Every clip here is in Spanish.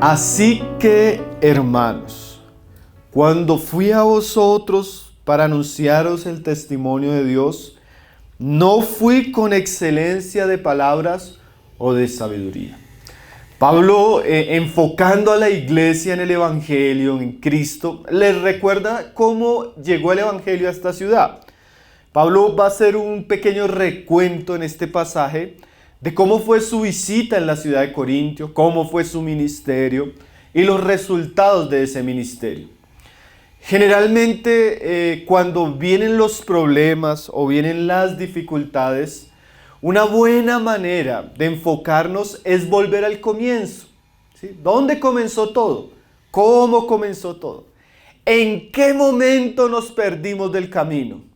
Así que, hermanos, cuando fui a vosotros para anunciaros el testimonio de Dios, no fui con excelencia de palabras o de sabiduría. Pablo, enfocando a la iglesia en el Evangelio, en Cristo, les recuerda cómo llegó el Evangelio a esta ciudad. Pablo va a hacer un pequeño recuento en este pasaje de cómo fue su visita en la ciudad de Corintio, cómo fue su ministerio y los resultados de ese ministerio. Generalmente, cuando vienen los problemas o vienen las dificultades, una buena manera de enfocarnos es volver al comienzo. ¿Sí? ¿Dónde comenzó todo? ¿Cómo comenzó todo? ¿En qué momento nos perdimos del camino?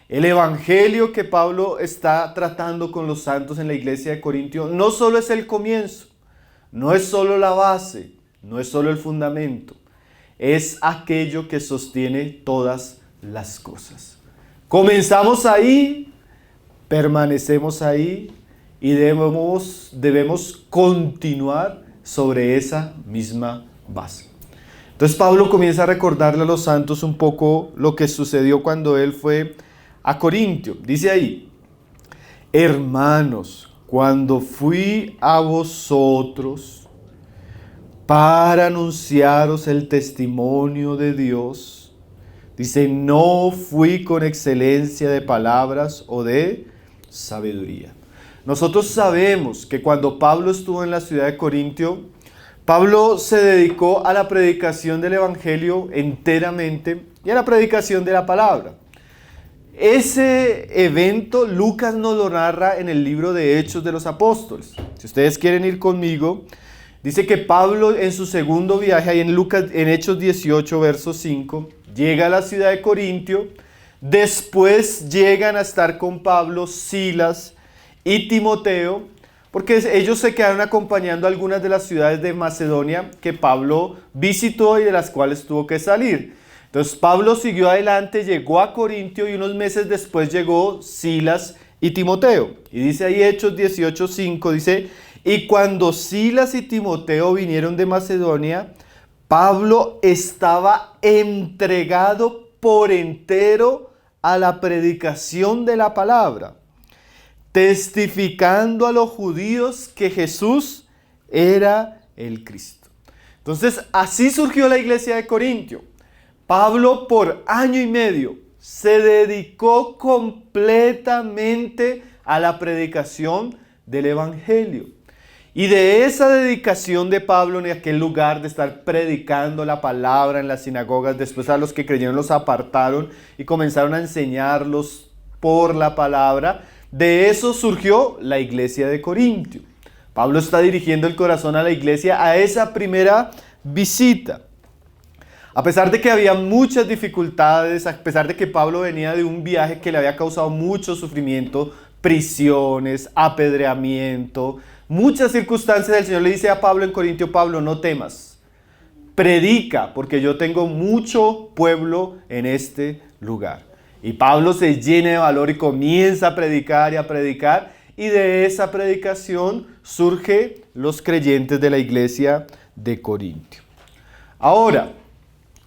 El evangelio que Pablo está tratando con los santos en la iglesia de Corintio no solo es el comienzo, no es solo la base, no es solo el fundamento, es aquello que sostiene todas las cosas. Comenzamos ahí, permanecemos ahí y debemos continuar sobre esa misma base. Entonces Pablo comienza a recordarle a los santos un poco lo que sucedió cuando él fue a Corintio. Dice ahí: hermanos, cuando fui a vosotros para anunciaros el testimonio de Dios, dice, no fui con excelencia de palabras o de sabiduría. Nosotros sabemos que cuando Pablo estuvo en la ciudad de Corintio, Pablo se dedicó a la predicación del evangelio enteramente y a la predicación de la palabra. Ese evento Lucas nos lo narra en el libro de Hechos de los Apóstoles. Si ustedes quieren ir conmigo, dice que Pablo en su segundo viaje, ahí en Hechos 18, verso 5, llega a la ciudad de Corintio. Después llegan a estar con Pablo Silas y Timoteo, porque ellos se quedaron acompañando a algunas de las ciudades de Macedonia que Pablo visitó y de las cuales tuvo que salir. Entonces Pablo siguió adelante, llegó a Corintio y unos meses después llegó Silas y Timoteo. Y dice ahí Hechos 18:5, dice, y cuando Silas y Timoteo vinieron de Macedonia, Pablo estaba entregado por entero a la predicación de la palabra, testificando a los judíos que Jesús era el Cristo. Entonces así surgió la iglesia de Corintio. Pablo por año y medio se dedicó completamente a la predicación del evangelio. Y de esa dedicación de Pablo en aquel lugar de estar predicando la palabra en las sinagogas, después a los que creyeron los apartaron y comenzaron a enseñarlos por la palabra, de eso surgió la iglesia de Corintio. Pablo está dirigiendo el corazón a la iglesia a esa primera visita. A pesar de que había muchas dificultades, a pesar de que Pablo venía de un viaje que le había causado mucho sufrimiento, prisiones, apedreamiento, muchas circunstancias, el Señor le dice a Pablo en Corintio: Pablo, no temas, predica, porque yo tengo mucho pueblo en este lugar. Y Pablo se llena de valor y comienza a predicar, y de esa predicación surgen los creyentes de la iglesia de Corintio. Ahora,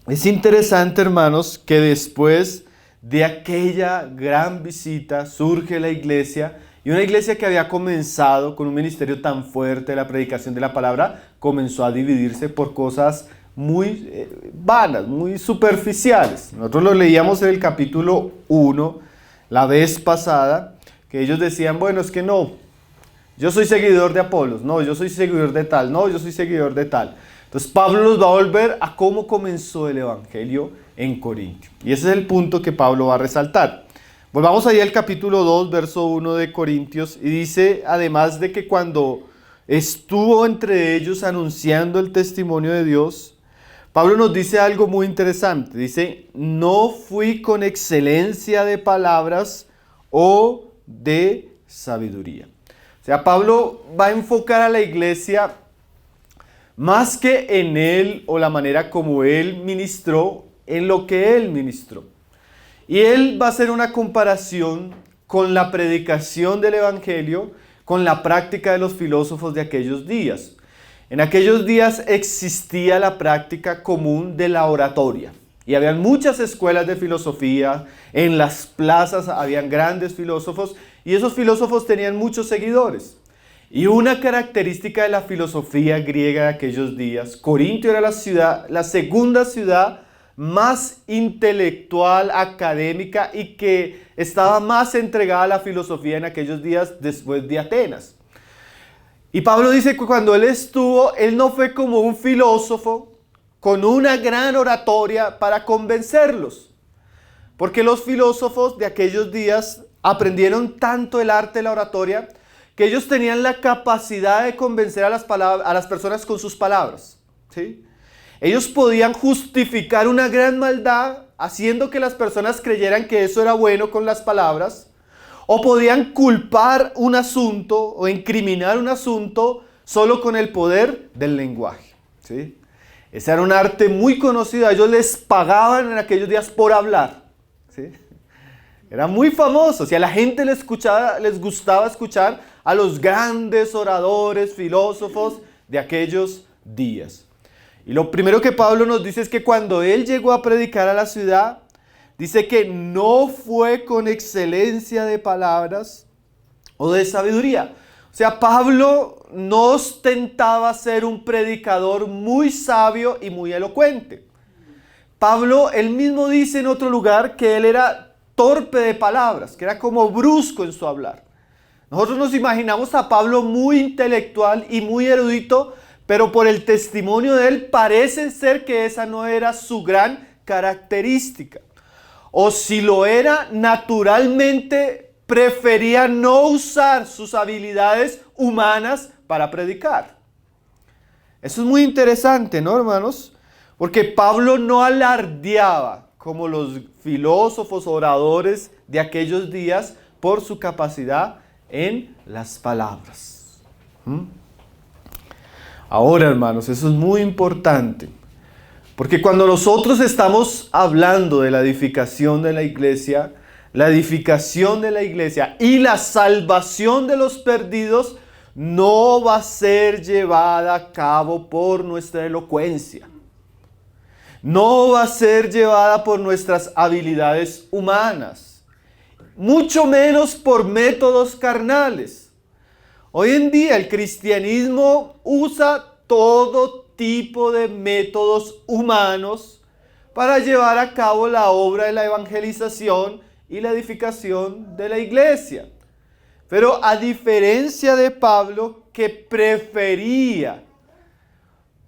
es interesante, hermanos, que después de aquella gran visita surge la iglesia, y una iglesia que había comenzado con un ministerio tan fuerte de la predicación de la palabra, comenzó a dividirse por cosas muy vanas, muy superficiales. Nosotros lo leíamos en el capítulo 1, la vez pasada, que ellos decían, bueno, es que no, yo soy seguidor de Apolos, no, yo soy seguidor de tal, no, yo soy seguidor de tal. Entonces Pablo nos va a volver a cómo comenzó el evangelio en Corintio. Y ese es el punto que Pablo va a resaltar. Volvamos ahí al capítulo 2, verso 1 de Corintios, y dice, además de que cuando estuvo entre ellos anunciando el testimonio de Dios, Pablo nos dice algo muy interesante. Dice, no fui con excelencia de palabras o de sabiduría. O sea, Pablo va a enfocar a la iglesia más que en él o la manera como él ministró, en lo que él ministró. Y él va a hacer una comparación con la predicación del evangelio, con la práctica de los filósofos de aquellos días. En aquellos días existía la práctica común de la oratoria. Y habían muchas escuelas de filosofía, en las plazas habían grandes filósofos y esos filósofos tenían muchos seguidores. Y una característica de la filosofía griega de aquellos días, Corinto era la segunda ciudad más intelectual, académica y que estaba más entregada a la filosofía en aquellos días después de Atenas. Y Pablo dice que cuando él estuvo, él no fue como un filósofo con una gran oratoria para convencerlos. Porque los filósofos de aquellos días aprendieron tanto el arte de la oratoria que ellos tenían la capacidad de convencer a las personas con sus palabras, ¿sí? Ellos podían justificar una gran maldad haciendo que las personas creyeran que eso era bueno con las palabras, o podían culpar un asunto o incriminar un asunto solo con el poder del lenguaje, ¿sí? Ese era un arte muy conocido. A ellos les pagaban en aquellos días por hablar, ¿sí? Era muy famoso. Y a la gente les gustaba escuchar a los grandes oradores, filósofos de aquellos días. Y lo primero que Pablo nos dice es que cuando él llegó a predicar a la ciudad, dice que no fue con excelencia de palabras o de sabiduría. O sea, Pablo no ostentaba ser un predicador muy sabio y muy elocuente. Pablo, él mismo dice en otro lugar que él era torpe de palabras, que era como brusco en su hablar. Nosotros nos imaginamos a Pablo muy intelectual y muy erudito, pero por el testimonio de él parece ser que esa no era su gran característica. O si lo era, naturalmente prefería no usar sus habilidades humanas para predicar. Eso es muy interesante, ¿no, hermanos? Porque Pablo no alardeaba como los filósofos oradores de aquellos días por su capacidad en las palabras. Ahora, hermanos, eso es muy importante. Porque cuando nosotros estamos hablando de la edificación de la iglesia y la salvación de los perdidos no va a ser llevada a cabo por nuestra elocuencia. No va a ser llevada por nuestras habilidades humanas. Mucho menos por métodos carnales. Hoy en día el cristianismo usa todo tipo de métodos humanos para llevar a cabo la obra de la evangelización y la edificación de la iglesia. Pero a diferencia de Pablo, que prefería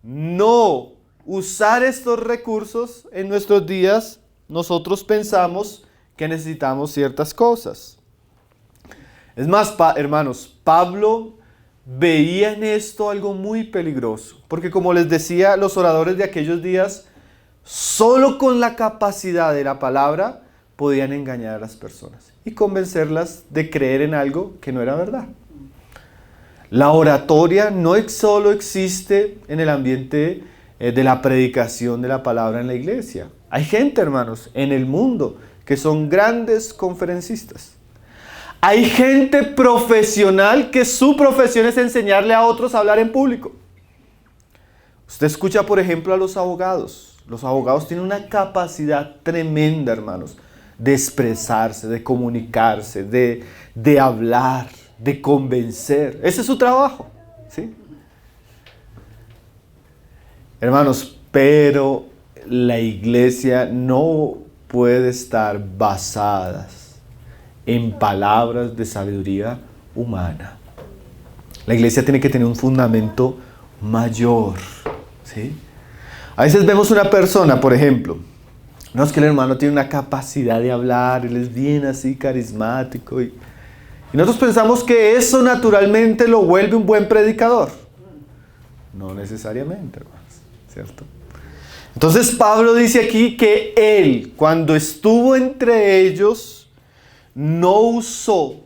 no usar estos recursos en nuestros días, nosotros pensamos que necesitamos ciertas cosas. Es más, hermanos, Pablo veía en esto algo muy peligroso, porque como les decía, los oradores de aquellos días, solo con la capacidad de la palabra, podían engañar a las personas y convencerlas de creer en algo que no era verdad. La oratoria no solo existe en el ambiente de la predicación de la palabra en la iglesia. Hay gente, hermanos, en el mundo que son grandes conferencistas. Hay gente profesional que su profesión es enseñarle a otros a hablar en público. Usted escucha, por ejemplo, a los abogados. Los abogados tienen una capacidad tremenda, hermanos, de expresarse, de comunicarse, de hablar, de convencer. Ese es su trabajo, ¿sí? Hermanos, pero la iglesia no puede estar basada en palabras de sabiduría humana. La iglesia tiene que tener un fundamento mayor, ¿sí? A veces vemos una persona, por ejemplo, no es que el hermano tiene una capacidad de hablar, él es bien así carismático y nosotros pensamos que eso naturalmente lo vuelve un buen predicador. No necesariamente, hermanos, ¿cierto? Entonces Pablo dice aquí que él, cuando estuvo entre ellos, no usó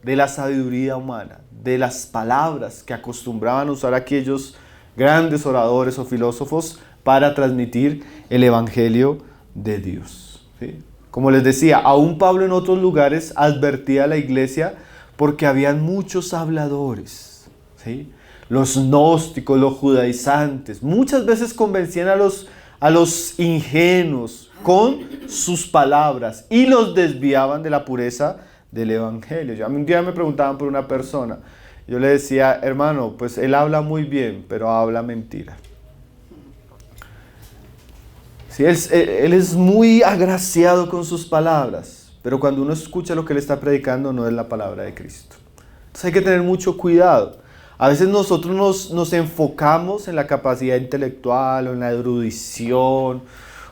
de la sabiduría humana, de las palabras que acostumbraban a usar aquellos grandes oradores o filósofos para transmitir el evangelio de Dios, ¿sí? Como les decía, aún Pablo en otros lugares advertía a la iglesia porque habían muchos habladores, ¿sí? los gnósticos, los judaizantes, muchas veces convencían a los ingenuos con sus palabras y los desviaban de la pureza del evangelio. Un día me preguntaban por una persona, yo le decía, hermano, pues él habla muy bien, pero habla mentira. Sí, él es muy agraciado con sus palabras, pero cuando uno escucha lo que él está predicando no es la palabra de Cristo. Entonces hay que tener mucho cuidado. A veces nosotros nos enfocamos en la capacidad intelectual o en la erudición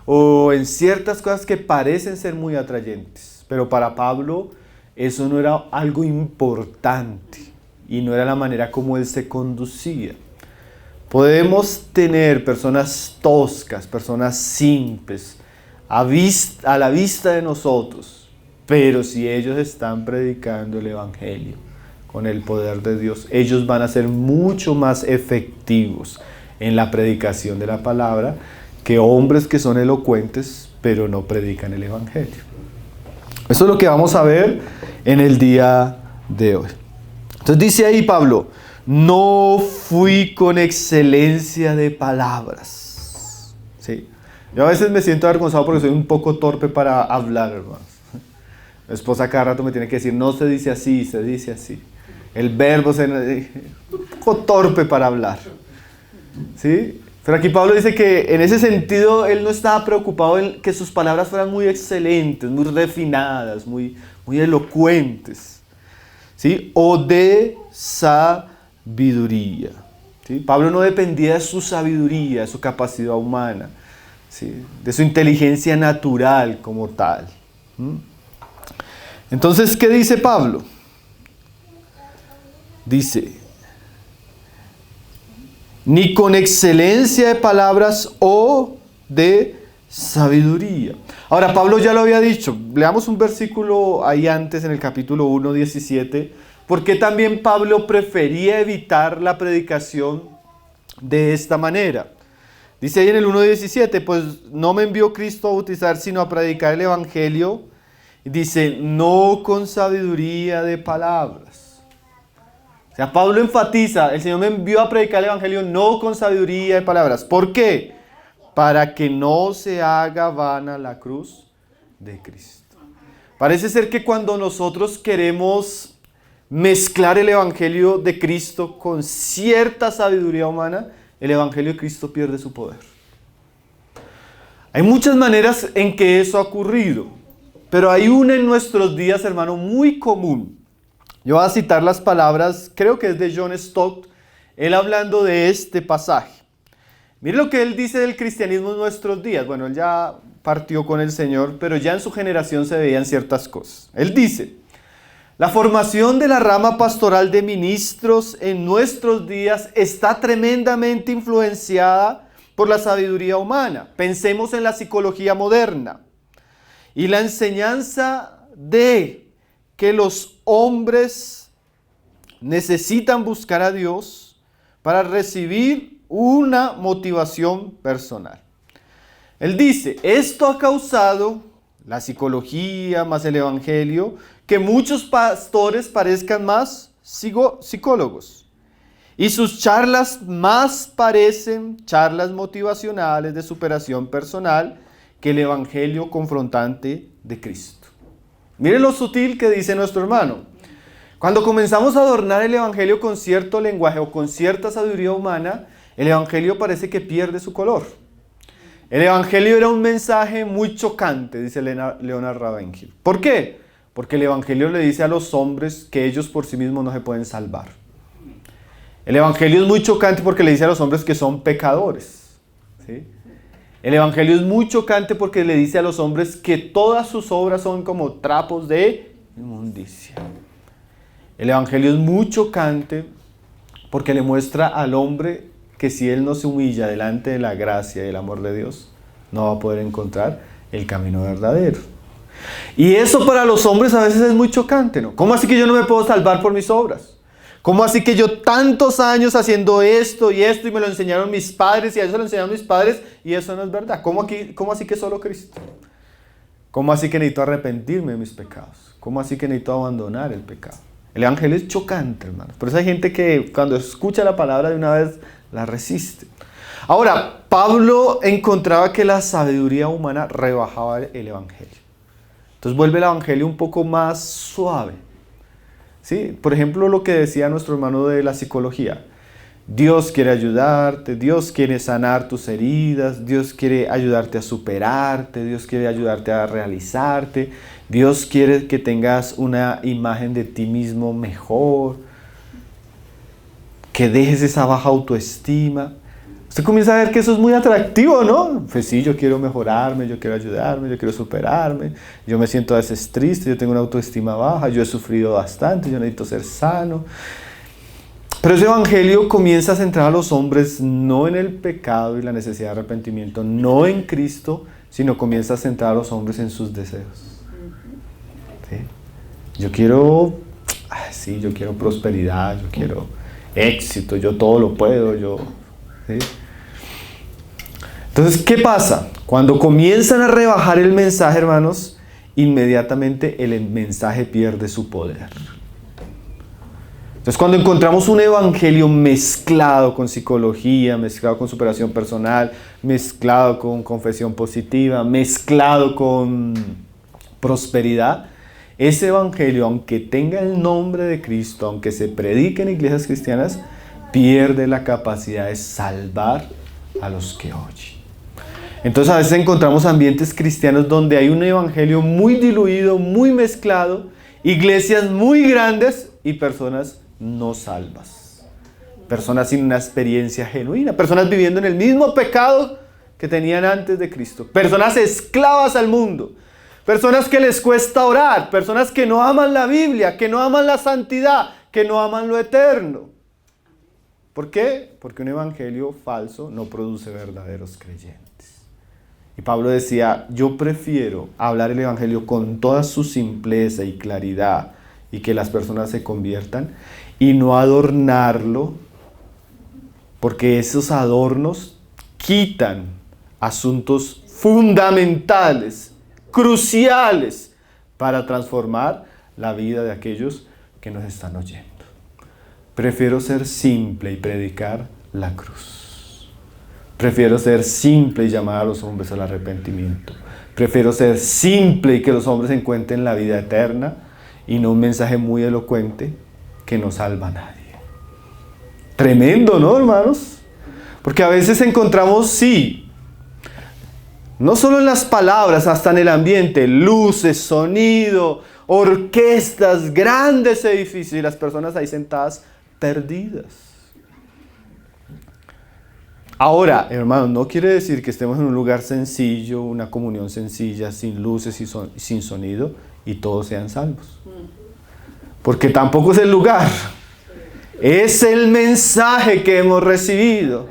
o en ciertas cosas que parecen ser muy atrayentes. Pero para Pablo eso no era algo importante y no era la manera como él se conducía. Podemos tener personas toscas, personas simples, a la vista de nosotros, pero si ellos están predicando el evangelio con el poder de Dios, ellos van a ser mucho más efectivos en la predicación de la palabra que hombres que son elocuentes, pero no predican el evangelio. Eso es lo que vamos a ver en el día de hoy. Entonces dice ahí Pablo, no fui con excelencia de palabras. Sí. Yo a veces me siento avergonzado porque soy un poco torpe para hablar, hermanos. Mi esposa cada rato me tiene que decir, no se dice así, se dice así. El verbo un poco torpe para hablar. ¿Sí? Pero aquí Pablo dice que en ese sentido él no estaba preocupado en que sus palabras fueran muy excelentes, muy refinadas, muy elocuentes. ¿Sí? O de sabiduría. ¿Sí? Pablo no dependía de su sabiduría, de su capacidad humana, ¿sí? De su inteligencia natural como tal. Entonces, ¿qué dice Pablo? Dice, ni con excelencia de palabras o de sabiduría. Ahora, Pablo ya lo había dicho. Leamos un versículo ahí antes en el capítulo 1, 17. ¿Por qué también Pablo prefería evitar la predicación de esta manera? Dice ahí en el 1:17, pues no me envió Cristo a bautizar, sino a predicar el evangelio. Dice, no con sabiduría de palabras. O sea, Pablo enfatiza, el Señor me envió a predicar el evangelio no con sabiduría de palabras. ¿Por qué? Para que no se haga vana la cruz de Cristo. Parece ser que cuando nosotros queremos mezclar el evangelio de Cristo con cierta sabiduría humana, el evangelio de Cristo pierde su poder. Hay muchas maneras en que eso ha ocurrido, pero hay una en nuestros días, hermano, muy común. Yo voy a citar las palabras, creo que es de John Stott, él hablando de este pasaje. Mire lo que él dice del cristianismo en nuestros días. Bueno, él ya partió con el Señor, pero ya en su generación se veían ciertas cosas. Él dice, la formación de la rama pastoral de ministros en nuestros días está tremendamente influenciada por la sabiduría humana. Pensemos en la psicología moderna y la enseñanza de que los hombres necesitan buscar a Dios para recibir una motivación personal. Él dice, esto ha causado, la psicología más el evangelio, que muchos pastores parezcan más psicólogos. Y sus charlas más parecen charlas motivacionales de superación personal que el evangelio confrontante de Cristo. Miren lo sutil que dice nuestro hermano. Cuando comenzamos a adornar el evangelio con cierto lenguaje o con cierta sabiduría humana, el evangelio parece que pierde su color. El evangelio era un mensaje muy chocante, dice Leonard Ravenhill. ¿Por qué? Porque el evangelio le dice a los hombres que ellos por sí mismos no se pueden salvar. El evangelio es muy chocante porque le dice a los hombres que son pecadores. ¿Sí? El evangelio es muy chocante porque le dice a los hombres que todas sus obras son como trapos de inmundicia. El evangelio es muy chocante porque le muestra al hombre que si él no se humilla delante de la gracia y el amor de Dios, no va a poder encontrar el camino verdadero. Y eso para los hombres a veces es muy chocante, ¿no? ¿Cómo así que yo no me puedo salvar por mis obras? ¿Cómo así que yo tantos años haciendo esto y esto y me lo enseñaron mis padres y a eso lo enseñaron mis padres y eso no es verdad? ¿Cómo así que solo Cristo? ¿Cómo así que necesito arrepentirme de mis pecados? ¿Cómo así que necesito abandonar el pecado? El evangelio es chocante, hermanos. Por eso hay gente que cuando escucha la palabra de una vez la resiste. Ahora, Pablo encontraba que la sabiduría humana rebajaba el evangelio. Entonces vuelve el evangelio un poco más suave. ¿Sí? Por ejemplo, lo que decía nuestro hermano de la psicología. Dios quiere ayudarte, Dios quiere sanar tus heridas, Dios quiere ayudarte a superarte, Dios quiere ayudarte a realizarte, Dios quiere que tengas una imagen de ti mismo mejor, que dejes esa baja autoestima. Usted comienza a ver que eso es muy atractivo, ¿no? Pues sí, yo quiero mejorarme, yo quiero ayudarme, yo quiero superarme, yo me siento a veces triste, yo tengo una autoestima baja, yo he sufrido bastante, yo necesito ser sano. Pero ese evangelio comienza a centrar a los hombres no en el pecado y la necesidad de arrepentimiento, no en Cristo, sino comienza a centrar a los hombres en sus deseos. ¿Sí? Yo quiero prosperidad, yo quiero éxito, yo todo lo puedo, ¿sí? Entonces, ¿qué pasa? Cuando comienzan a rebajar el mensaje, hermanos, inmediatamente el mensaje pierde su poder. Entonces, cuando encontramos un evangelio mezclado con psicología, mezclado con superación personal, mezclado con confesión positiva, mezclado con prosperidad, ese evangelio, aunque tenga el nombre de Cristo, aunque se predique en iglesias cristianas, pierde la capacidad de salvar a los que oyen. Entonces, a veces encontramos ambientes cristianos donde hay un evangelio muy diluido, muy mezclado, iglesias muy grandes y personas no salvas, personas sin una experiencia genuina, personas viviendo en el mismo pecado que tenían antes de Cristo, personas esclavas al mundo, personas que les cuesta orar, personas que no aman la Biblia, que no aman la santidad, que no aman lo eterno. ¿Por qué? Porque un evangelio falso no produce verdaderos creyentes. Y Pablo decía, yo prefiero hablar el evangelio con toda su simpleza y claridad y que las personas se conviertan, y no adornarlo, porque esos adornos quitan asuntos fundamentales, cruciales, para transformar la vida de aquellos que nos están oyendo. Prefiero ser simple y predicar la cruz. Prefiero ser simple y llamar a los hombres al arrepentimiento. Prefiero ser simple y que los hombres encuentren la vida eterna, y no un mensaje muy elocuente que no salva a nadie. Tremendo, ¿no, hermanos? Porque a veces encontramos, sí, no solo en las palabras, hasta en el ambiente, luces, sonido, orquestas, grandes edificios, y las personas ahí sentadas perdidas. Ahora, hermanos, no quiere decir que estemos en un lugar sencillo, una comunión sencilla, sin luces y sin sonido, y todos sean salvos. Porque tampoco es el lugar. Es el mensaje que hemos recibido.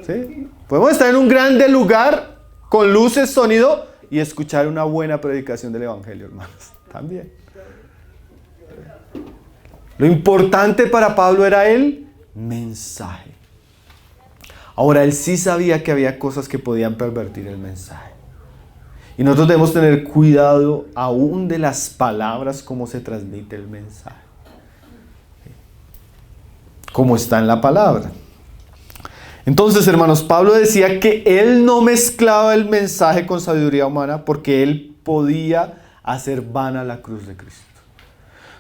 ¿Sí? Podemos estar en un grande lugar con luces, sonido y escuchar una buena predicación del evangelio, hermanos. También. Lo importante para Pablo era el mensaje. Ahora, él sí sabía que había cosas que podían pervertir el mensaje. Y nosotros debemos tener cuidado aún de las palabras, cómo se transmite el mensaje. Como está en la palabra. Entonces, hermanos, Pablo decía que él no mezclaba el mensaje con sabiduría humana porque él podía hacer vana la cruz de Cristo.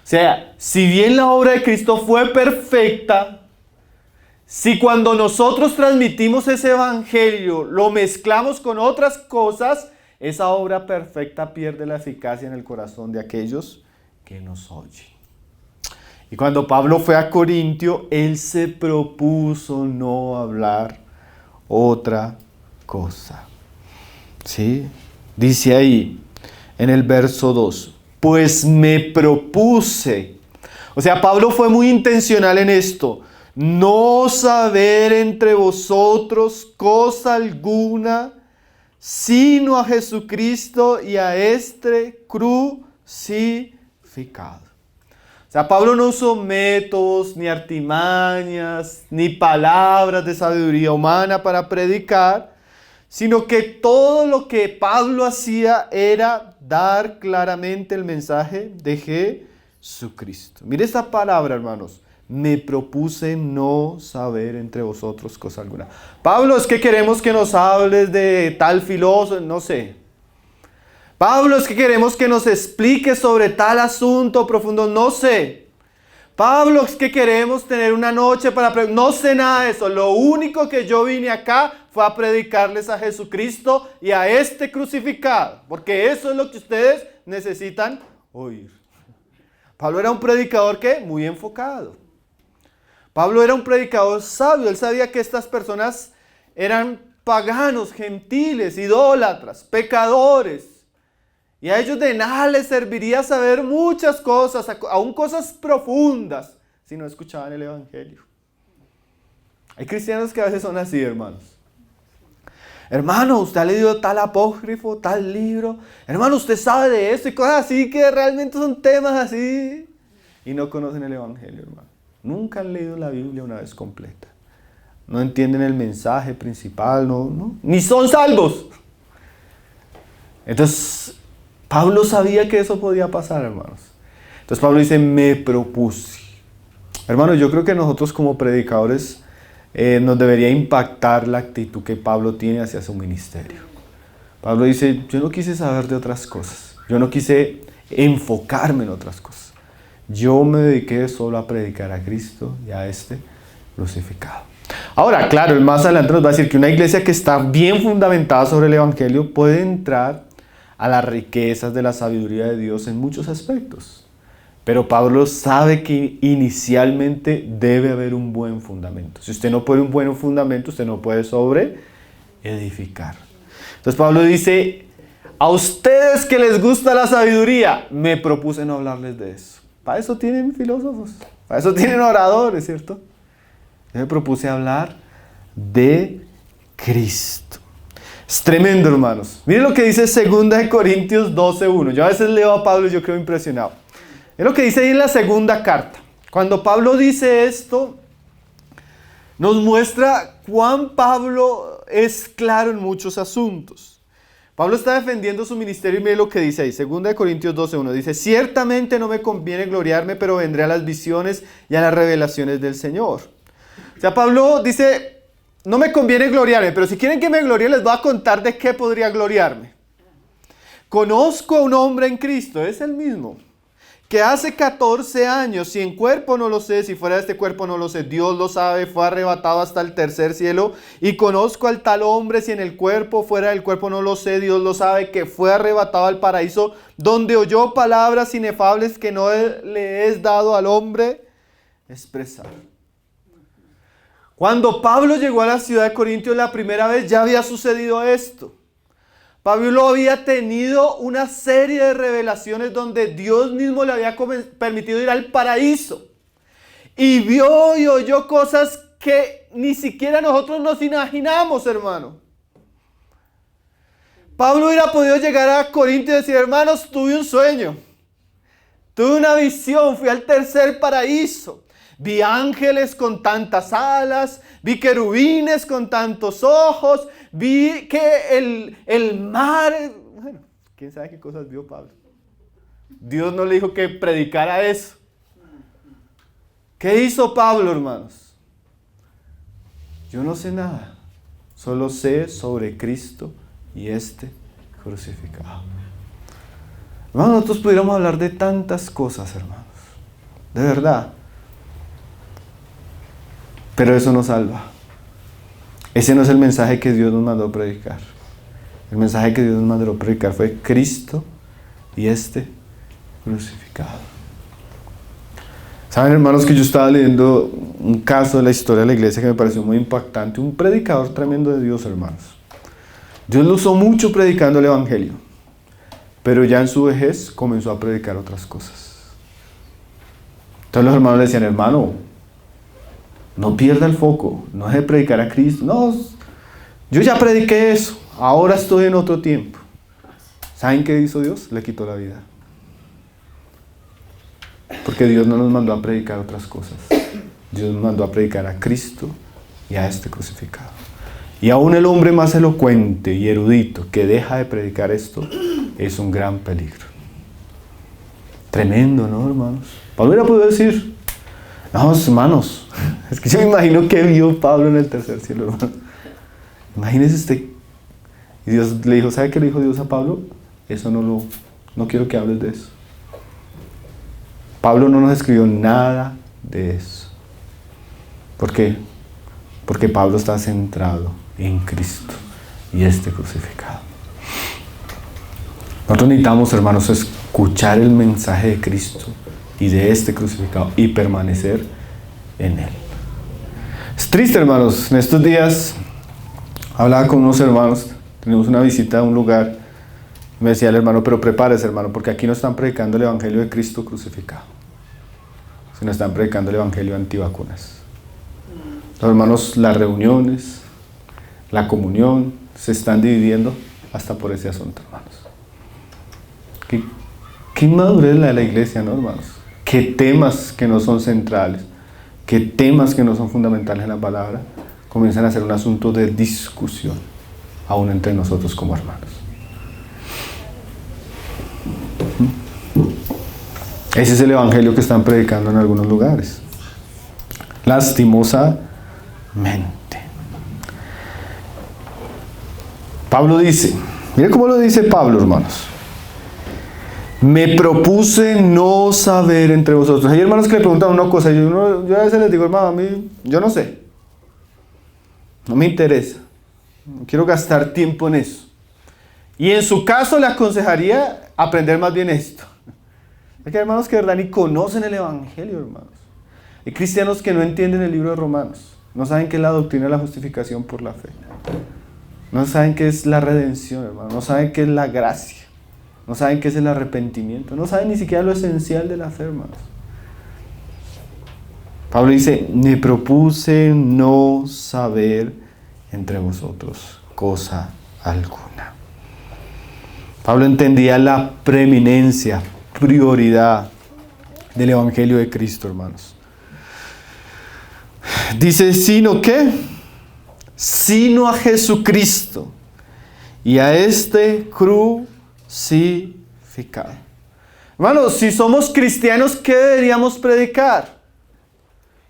O sea, si bien la obra de Cristo fue perfecta, si cuando nosotros transmitimos ese evangelio lo mezclamos con otras cosas, esa obra perfecta pierde la eficacia en el corazón de aquellos que nos oyen. Y cuando Pablo fue a Corintio, él se propuso no hablar otra cosa. ¿Sí? Dice ahí, en el verso 2, pues me propuse. O sea, Pablo fue muy intencional en esto. No saber entre vosotros cosa alguna, sino a Jesucristo y a este crucificado. O sea, Pablo no usó métodos, ni artimañas, ni palabras de sabiduría humana para predicar, sino que todo lo que Pablo hacía era dar claramente el mensaje de su Cristo. Mire esta palabra, hermanos. Me propuse no saber entre vosotros cosa alguna. Pablo, es que queremos que nos hables de tal filósofo, no sé. Pablo, es que queremos que nos expliques sobre tal asunto profundo, no sé. Pablo, es que queremos tener una noche para... No sé nada de eso. Lo único que yo vine acá fue a predicarles a Jesucristo y a este crucificado. Porque eso es lo que ustedes necesitan oír. Pablo era un predicador, ¿qué? Muy enfocado. Pablo era un predicador sabio. Él sabía que estas personas eran paganos, gentiles, idólatras, pecadores. Y a ellos de nada les serviría saber muchas cosas, aún cosas profundas, si no escuchaban el Evangelio. Hay cristianos que a veces son así, hermanos. Hermano, usted ha leído tal apócrifo, tal libro. Hermano, usted sabe de eso y cosas así que realmente son temas así. Y no conocen el Evangelio, hermano. Nunca han leído la Biblia una vez completa. No entienden el mensaje principal, ni son salvos. Entonces, Pablo sabía que eso podía pasar, hermanos. Entonces Pablo dice, me propuse. Hermanos, yo creo que nosotros como predicadores nos debería impactar la actitud que Pablo tiene hacia su ministerio. Pablo dice, yo no quise saber de otras cosas. Yo no quise enfocarme en otras cosas. Yo me dediqué solo a predicar a Cristo y a este crucificado. Ahora, claro, él más adelante nos va a decir que una iglesia que está bien fundamentada sobre el Evangelio puede entrar a las riquezas de la sabiduría de Dios en muchos aspectos. Pero Pablo sabe que inicialmente debe haber un buen fundamento. Si usted no pone un buen fundamento, usted no puede sobre edificar. Entonces Pablo dice, a ustedes que les gusta la sabiduría, me propuse no hablarles de eso. Para eso tienen filósofos, para eso tienen oradores, ¿cierto? Yo me propuse hablar de Cristo. Es tremendo, hermanos. Miren lo que dice 2 Corintios 12:1. Yo a veces leo a Pablo y yo quedo impresionado. Es lo que dice ahí en la segunda carta. Cuando Pablo dice esto, nos muestra cuán Pablo es claro en muchos asuntos. Pablo está defendiendo su ministerio y mire lo que dice ahí. 2 Corintios 12:1. Dice, ciertamente no me conviene gloriarme, pero vendré a las visiones y a las revelaciones del Señor. O sea, Pablo dice, no me conviene gloriarme, pero si quieren que me glorie, les voy a contar de qué podría gloriarme. Conozco a un hombre en Cristo, es el mismo, que hace 14 años, si en cuerpo no lo sé, si fuera de este cuerpo no lo sé, Dios lo sabe, fue arrebatado hasta el tercer cielo, y conozco al tal hombre, si en el cuerpo, fuera del cuerpo no lo sé, Dios lo sabe, que fue arrebatado al paraíso, donde oyó palabras inefables que no le es dado al hombre expresar. Cuando Pablo llegó a la ciudad de Corintios la primera vez, ya había sucedido esto. Pablo había tenido una serie de revelaciones donde Dios mismo le había permitido ir al paraíso. Y vio y oyó cosas que ni siquiera nosotros nos imaginamos, hermano. Pablo hubiera podido llegar a Corinto y decir, hermanos, tuve un sueño. Tuve una visión, fui al tercer paraíso. Vi ángeles con tantas alas, vi querubines con tantos ojos, vi que el mar... Bueno, quién sabe qué cosas vio Pablo. Dios no le dijo que predicara eso. ¿Qué hizo Pablo, hermanos? Yo no sé nada, solo sé sobre Cristo y este crucificado. Hermanos, nosotros pudiéramos hablar de tantas cosas, hermanos, de verdad. Pero eso no salva. Ese no es el mensaje que Dios nos mandó a predicar. El mensaje que Dios nos mandó a predicar fue Cristo y este crucificado. Saben, hermanos, que yo estaba leyendo un caso de la historia de la iglesia que me pareció muy impactante. Un predicador tremendo de Dios, hermanos. Dios lo usó mucho predicando el evangelio. Pero ya en su vejez comenzó a predicar otras cosas. Entonces los hermanos le decían, hermano, no pierda el foco, no deje de predicar a Cristo. No, yo ya prediqué eso, ahora estoy en otro tiempo. ¿Saben qué hizo Dios? Le quitó la vida. Porque Dios no nos mandó a predicar otras cosas. Dios nos mandó a predicar a Cristo y a este crucificado. Y aún el hombre más elocuente y erudito que deja de predicar esto es un gran peligro. Tremendo, ¿no, hermanos? Pablo hubiera podido decir, no, hermanos, es que yo me imagino que vio Pablo en el tercer cielo, hermano. Imagínese usted. Y Dios le dijo, ¿sabe qué le dijo Dios a Pablo? Eso no quiero que hables de eso. Pablo no nos escribió nada de eso. ¿Por qué? Porque Pablo está centrado en Cristo y este crucificado. Nosotros necesitamos, hermanos, escuchar el mensaje de Cristo y de este crucificado y permanecer en él. Es triste, hermanos. En estos días hablaba con unos hermanos, tenemos una visita a un lugar. Me decía el hermano, pero prepárese, hermano, porque aquí no están predicando el evangelio de Cristo crucificado, sino están predicando el evangelio antivacunas. Los hermanos, las reuniones, la comunión, se están dividiendo hasta por ese asunto, hermanos. ¿Qué inmadurez la de la iglesia, no, hermanos? ¿Qué temas que no son centrales, qué temas que no son fundamentales en la palabra, comienzan a ser un asunto de discusión, aún entre nosotros como hermanos? Ese es el evangelio que están predicando en algunos lugares. Lastimosamente. Pablo dice, mire cómo lo dice Pablo, hermanos. Me propuse no saber entre vosotros. Hay hermanos que le preguntan una cosa, yo a veces les digo, hermano, a mí, yo no sé. No me interesa. No quiero gastar tiempo en eso. Y en su caso le aconsejaría aprender más bien esto. Hay hermanos que de verdad ni conocen el evangelio, hermanos. Hay cristianos que no entienden el libro de Romanos. No saben qué es la doctrina de la justificación por la fe. No saben qué es la redención, hermano. No saben qué es la gracia. No saben qué es el arrepentimiento. No saben ni siquiera lo esencial de la fe, hermanos. Pablo dice, me propuse no saber entre vosotros cosa alguna. Pablo entendía la preeminencia, prioridad del evangelio de Cristo, hermanos. Dice, ¿sino qué? Sino a Jesucristo y a este crucificado. Hermanos, si somos cristianos, ¿qué deberíamos predicar?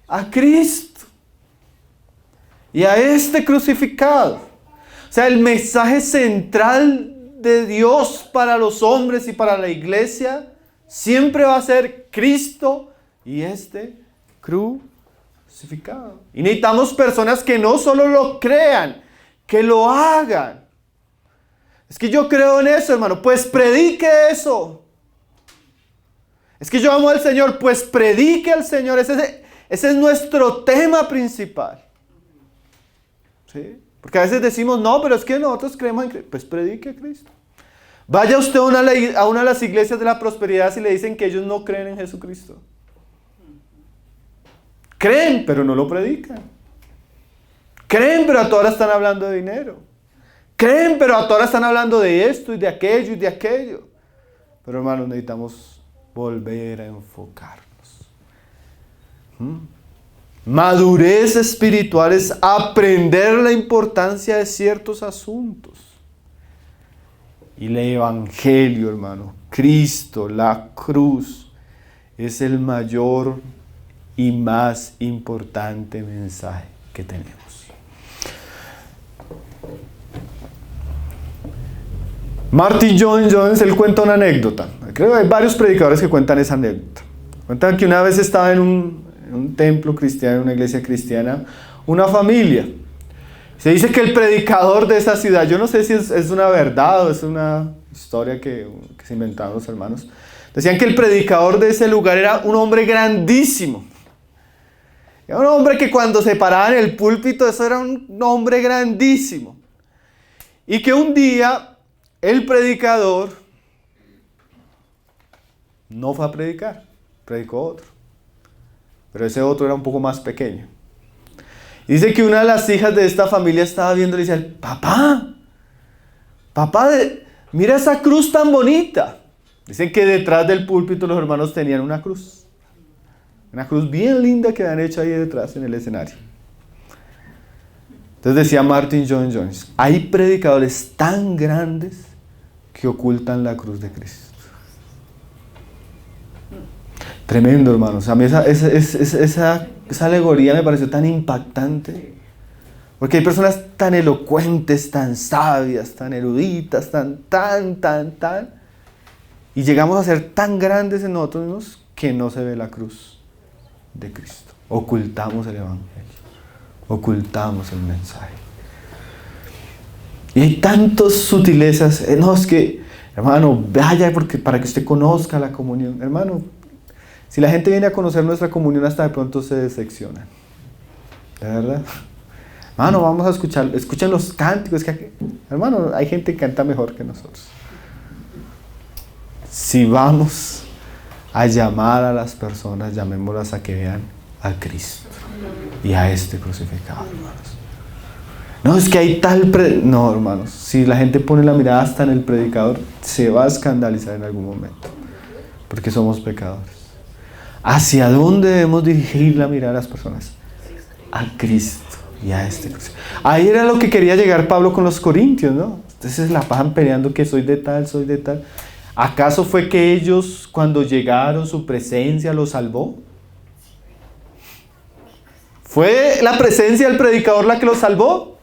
A Cristo y a este crucificado. O sea, el mensaje central de Dios para los hombres y para la iglesia siempre va a ser Cristo y este crucificado. Y necesitamos personas que no solo lo crean, que lo hagan. Es que yo creo en eso, hermano, pues predique eso. Es que yo amo al Señor, pues predique al Señor. Ese es nuestro tema principal. ¿Sí? Porque a veces decimos, no, pero es que nosotros creemos en Cristo. Pues predique a Cristo. Vaya usted a una de las iglesias de la prosperidad si le dicen que ellos no creen en Jesucristo. Creen, pero no lo predican. Creen, pero a todas horas están hablando de dinero. Creen, pero a todas horas están hablando de esto y de aquello y de aquello. Pero hermanos, necesitamos volver a enfocarnos. Madurez espiritual es aprender la importancia de ciertos asuntos. Y el evangelio, hermano, Cristo, la cruz, es el mayor y más importante mensaje que tenemos. Martin Lloyd Jones, él cuenta una anécdota. Creo que hay varios predicadores que cuentan esa anécdota. Cuentan que una vez estaba en un templo cristiano, en una iglesia cristiana, una familia. Se dice que el predicador de esa ciudad, yo no sé si es una verdad o es una historia que se inventaron los hermanos, decían que el predicador de ese lugar era un hombre grandísimo. Era un hombre que cuando se paraba en el púlpito, eso era un hombre grandísimo. Y que un día el predicador no fue a predicar, predicó otro. Pero ese otro era un poco más pequeño. Dice que una de las hijas de esta familia estaba viendo y le decía, papá, mira esa cruz tan bonita. Dicen que detrás del púlpito los hermanos tenían una cruz bien linda que habían hecho ahí detrás en el escenario. Entonces decía Martin Lloyd Jones, hay predicadores tan grandes que ocultan la cruz de Cristo. Tremendo, hermanos. A mí esa alegoría me pareció tan impactante. Porque hay personas tan elocuentes, tan sabias, tan eruditas, tan. Y llegamos a ser tan grandes en nosotros mismos que no se ve la cruz de Cristo. Ocultamos el Evangelio. Ocultamos el mensaje. Y hay tantas sutilezas. No, es que, hermano, vaya para que usted conozca la comunión. Hermano, si la gente viene a conocer nuestra comunión, hasta de pronto se decepcionan. ¿De verdad? Hermano, vamos a escuchen los cánticos. Hermano, hay gente que canta mejor que nosotros. Si vamos a llamar a las personas, llamémoslas a que vean a Cristo y a este crucificado, hermanos. No, es que hay no, hermanos, si la gente pone la mirada hasta en el predicador, se va a escandalizar en algún momento, porque somos pecadores. ¿Hacia dónde debemos dirigir la mirada de las personas? A Cristo y a este crucificado. Ahí era lo que quería llegar Pablo con los corintios, ¿no? Entonces la pasan peleando que soy de tal. ¿Acaso fue que ellos, cuando llegaron, su presencia los salvó? ¿Fue la presencia del predicador la que los salvó?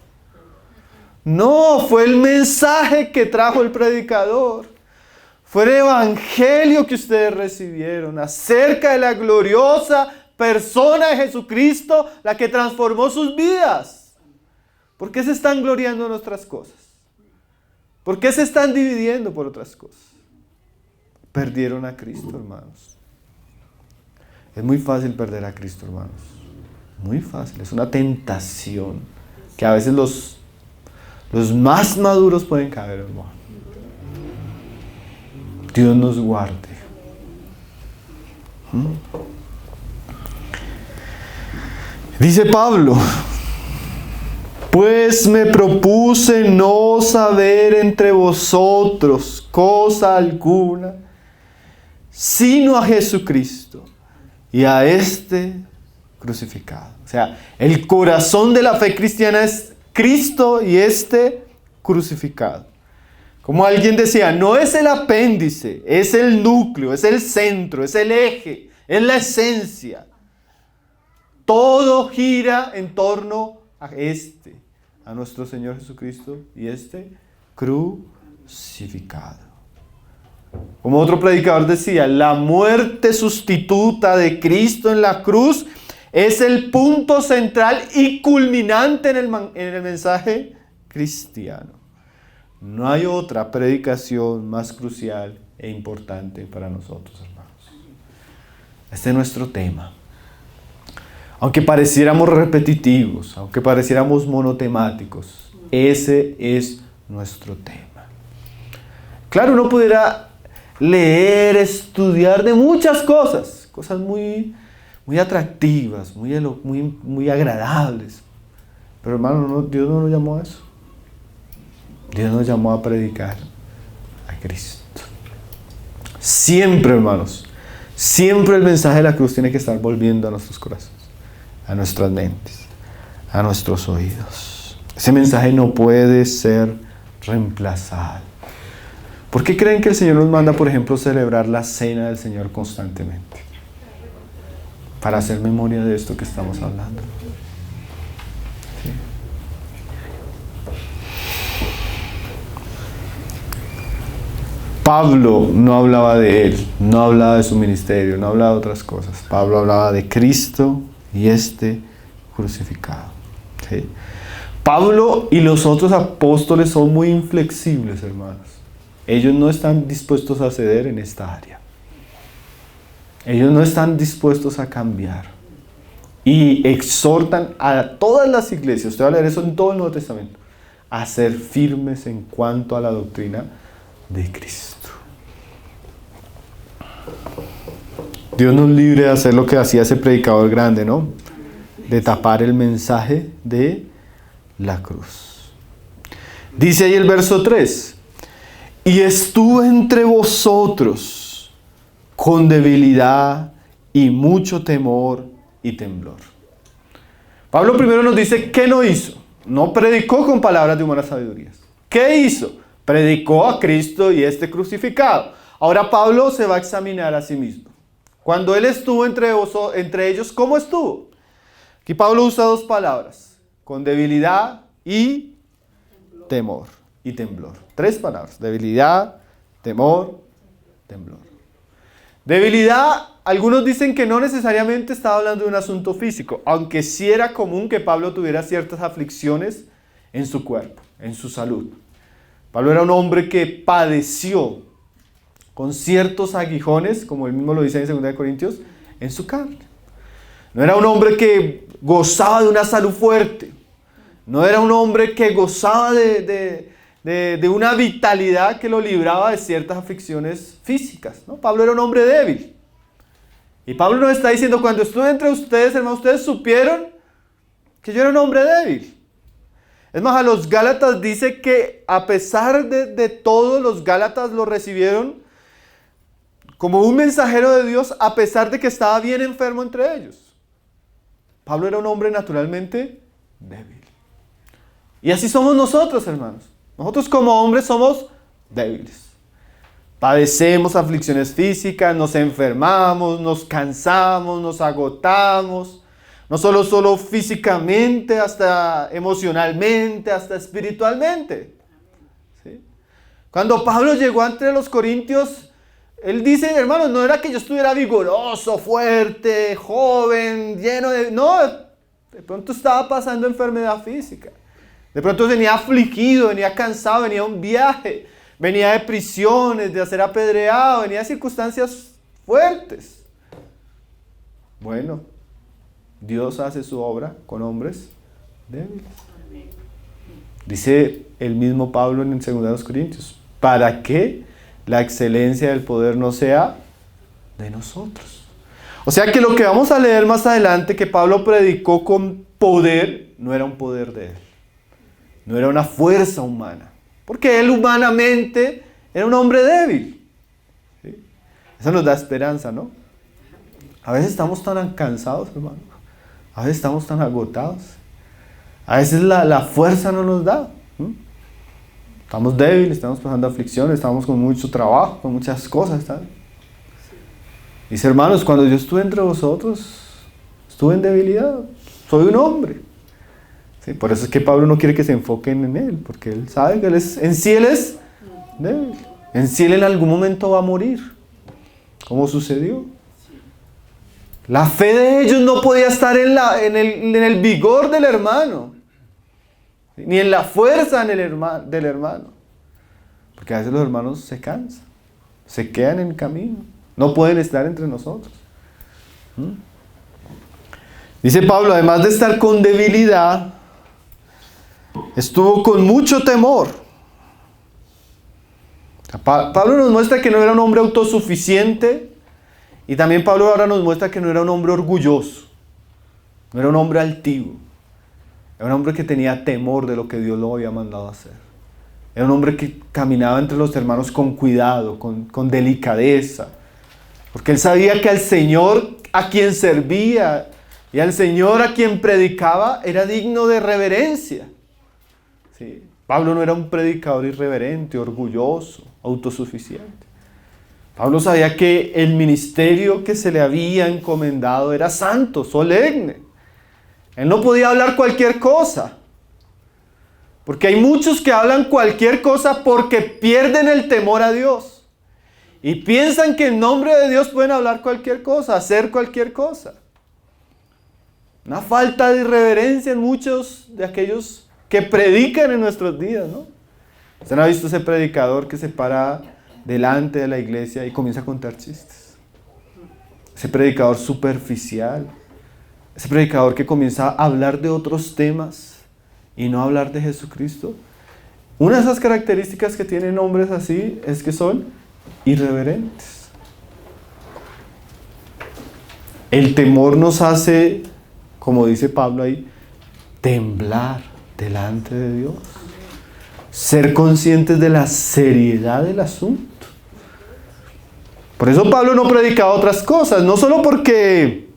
No, fue el mensaje que trajo el predicador. Fue el evangelio que ustedes recibieron acerca de la gloriosa persona de Jesucristo, la que transformó sus vidas. ¿Por qué se están gloriando en otras cosas? ¿Por qué se están dividiendo por otras cosas? Perdieron a Cristo, hermanos. Es muy fácil perder a Cristo, hermanos. Muy fácil. Es una tentación que a veces los más maduros pueden caer, hermano. Dios nos guarde. Dice Pablo: pues me propuse no saber entre vosotros cosa alguna, sino a Jesucristo y a este crucificado. O sea, el corazón de la fe cristiana es Cristo y este crucificado. Como alguien decía, no es el apéndice, es el núcleo, es el centro, es el eje, es la esencia. Todo gira en torno a nuestro Señor Jesucristo y este crucificado. Como otro predicador decía, la muerte sustituta de Cristo en la cruz es el punto central y culminante en el mensaje cristiano. No hay otra predicación más crucial e importante para nosotros, hermanos. Este es nuestro tema. Aunque pareciéramos repetitivos, aunque pareciéramos monotemáticos, ese es nuestro tema. Claro, uno pudiera leer, estudiar de muchas cosas muy atractivas, muy agradables. Pero hermano, Dios no nos llamó a eso. Dios nos llamó a predicar a Cristo. Siempre, hermanos, siempre el mensaje de la cruz tiene que estar volviendo a nuestros corazones, a nuestras mentes, a nuestros oídos. Ese mensaje no puede ser reemplazado. ¿Por qué creen que el Señor nos manda, por ejemplo, celebrar la cena del Señor constantemente? Para hacer memoria de esto que estamos hablando. ¿Sí? Pablo no hablaba de él, no hablaba de su ministerio, no hablaba de otras cosas. Pablo hablaba de Cristo y este crucificado. ¿Sí? Pablo y los otros apóstoles son muy inflexibles, hermanos. Ellos no están dispuestos a ceder en esta área. Ellos no están dispuestos a cambiar. Y exhortan a todas las iglesias, usted va a leer eso en todo el Nuevo Testamento, a ser firmes en cuanto a la doctrina de Cristo. Dios nos libre de hacer lo que hacía ese predicador grande, ¿no? De tapar el mensaje de la cruz. Dice ahí el verso 3: y estuve entre vosotros con debilidad y mucho temor y temblor. Pablo primero nos dice qué no hizo. No predicó con palabras de humanas sabidurías. ¿Qué hizo? Predicó a Cristo y este crucificado. Ahora Pablo se va a examinar a sí mismo. Cuando Él estuvo entre ellos, ¿cómo estuvo? Aquí Pablo usa dos palabras, con debilidad y temor y temblor. Tres palabras, debilidad, temor, temblor. Debilidad, algunos dicen que no necesariamente estaba hablando de un asunto físico, aunque sí era común que Pablo tuviera ciertas aflicciones en su cuerpo, en su salud. Pablo era un hombre que padeció con ciertos aguijones, como él mismo lo dice en 2 Corintios, en su carne. No era un hombre que gozaba de una salud fuerte. No era un hombre que gozaba de una vitalidad que lo libraba de ciertas aflicciones físicas, ¿no? Pablo era un hombre débil. Y Pablo nos está diciendo, cuando estuve entre ustedes, hermanos, ustedes supieron que yo era un hombre débil. Es más, a los Gálatas dice que a pesar de todo, los Gálatas lo recibieron como un mensajero de Dios, a pesar de que estaba bien enfermo entre ellos. Pablo era un hombre naturalmente débil. Y así somos nosotros, hermanos. Nosotros como hombres somos débiles. Padecemos aflicciones físicas, nos enfermamos, nos cansamos, nos agotamos. No solo físicamente, hasta emocionalmente, hasta espiritualmente. ¿Sí? Cuando Pablo llegó entre los corintios, él dice, hermanos, no era que yo estuviera vigoroso, fuerte, joven, lleno de... No, de pronto estaba pasando enfermedad física. De pronto venía afligido, venía cansado, venía de un viaje, venía de prisiones, de ser apedreado, venía de circunstancias fuertes. Bueno, Dios hace su obra con hombres débiles. Dice el mismo Pablo en 2 Corintios, ¿para qué la excelencia del poder no sea de nosotros? O sea que lo que vamos a leer más adelante, que Pablo predicó con poder, no era un poder de él. No era una fuerza humana. Porque él humanamente era un hombre débil. ¿Sí? Eso nos da esperanza, ¿no? A veces estamos tan cansados, hermano. A veces estamos tan agotados. A veces la fuerza no nos da. Estamos débiles, estamos pasando aflicciones, estamos con mucho trabajo, con muchas cosas, ¿sabes? Dice, hermanos, cuando yo estuve entre vosotros, estuve en debilidad. Soy un hombre. ¿Sí? Por eso es que Pablo no quiere que se enfoquen en él, porque él sabe que en sí él es débil. En sí él en algún momento va a morir, como sucedió. La fe de ellos no podía estar en el vigor del hermano, ni en la fuerza del hermano. Porque a veces los hermanos se cansan, se quedan en el camino, no pueden estar entre nosotros. Dice Pablo, además de estar con debilidad, estuvo con mucho temor. Pablo nos muestra que no era un hombre autosuficiente. Y también Pablo ahora nos muestra que no era un hombre orgulloso. No era un hombre altivo. Era un hombre que tenía temor de lo que Dios lo había mandado a hacer. Era un hombre que caminaba entre los hermanos con cuidado, con delicadeza. Porque él sabía que al Señor a quien servía y al Señor a quien predicaba era digno de reverencia. ¿Sí? Pablo no era un predicador irreverente, orgulloso, autosuficiente. Pablo sabía que el ministerio que se le había encomendado era santo, solemne. Él no podía hablar cualquier cosa. Porque hay muchos que hablan cualquier cosa porque pierden el temor a Dios. Y piensan que en nombre de Dios pueden hablar cualquier cosa, hacer cualquier cosa. Una falta de irreverencia en muchos de aquellos que predican en nuestros días, ¿no? ¿Usted no ha visto ese predicador que se para delante de la iglesia y comienza a contar chistes? Ese predicador superficial, ese predicador que comienza a hablar de otros temas y no hablar de Jesucristo. Una de esas características que tienen hombres así es que son irreverentes. El temor nos hace, como dice Pablo ahí, temblar delante de Dios. Ser conscientes de la seriedad del asunto. Por eso Pablo no predicaba otras cosas, no solo porque,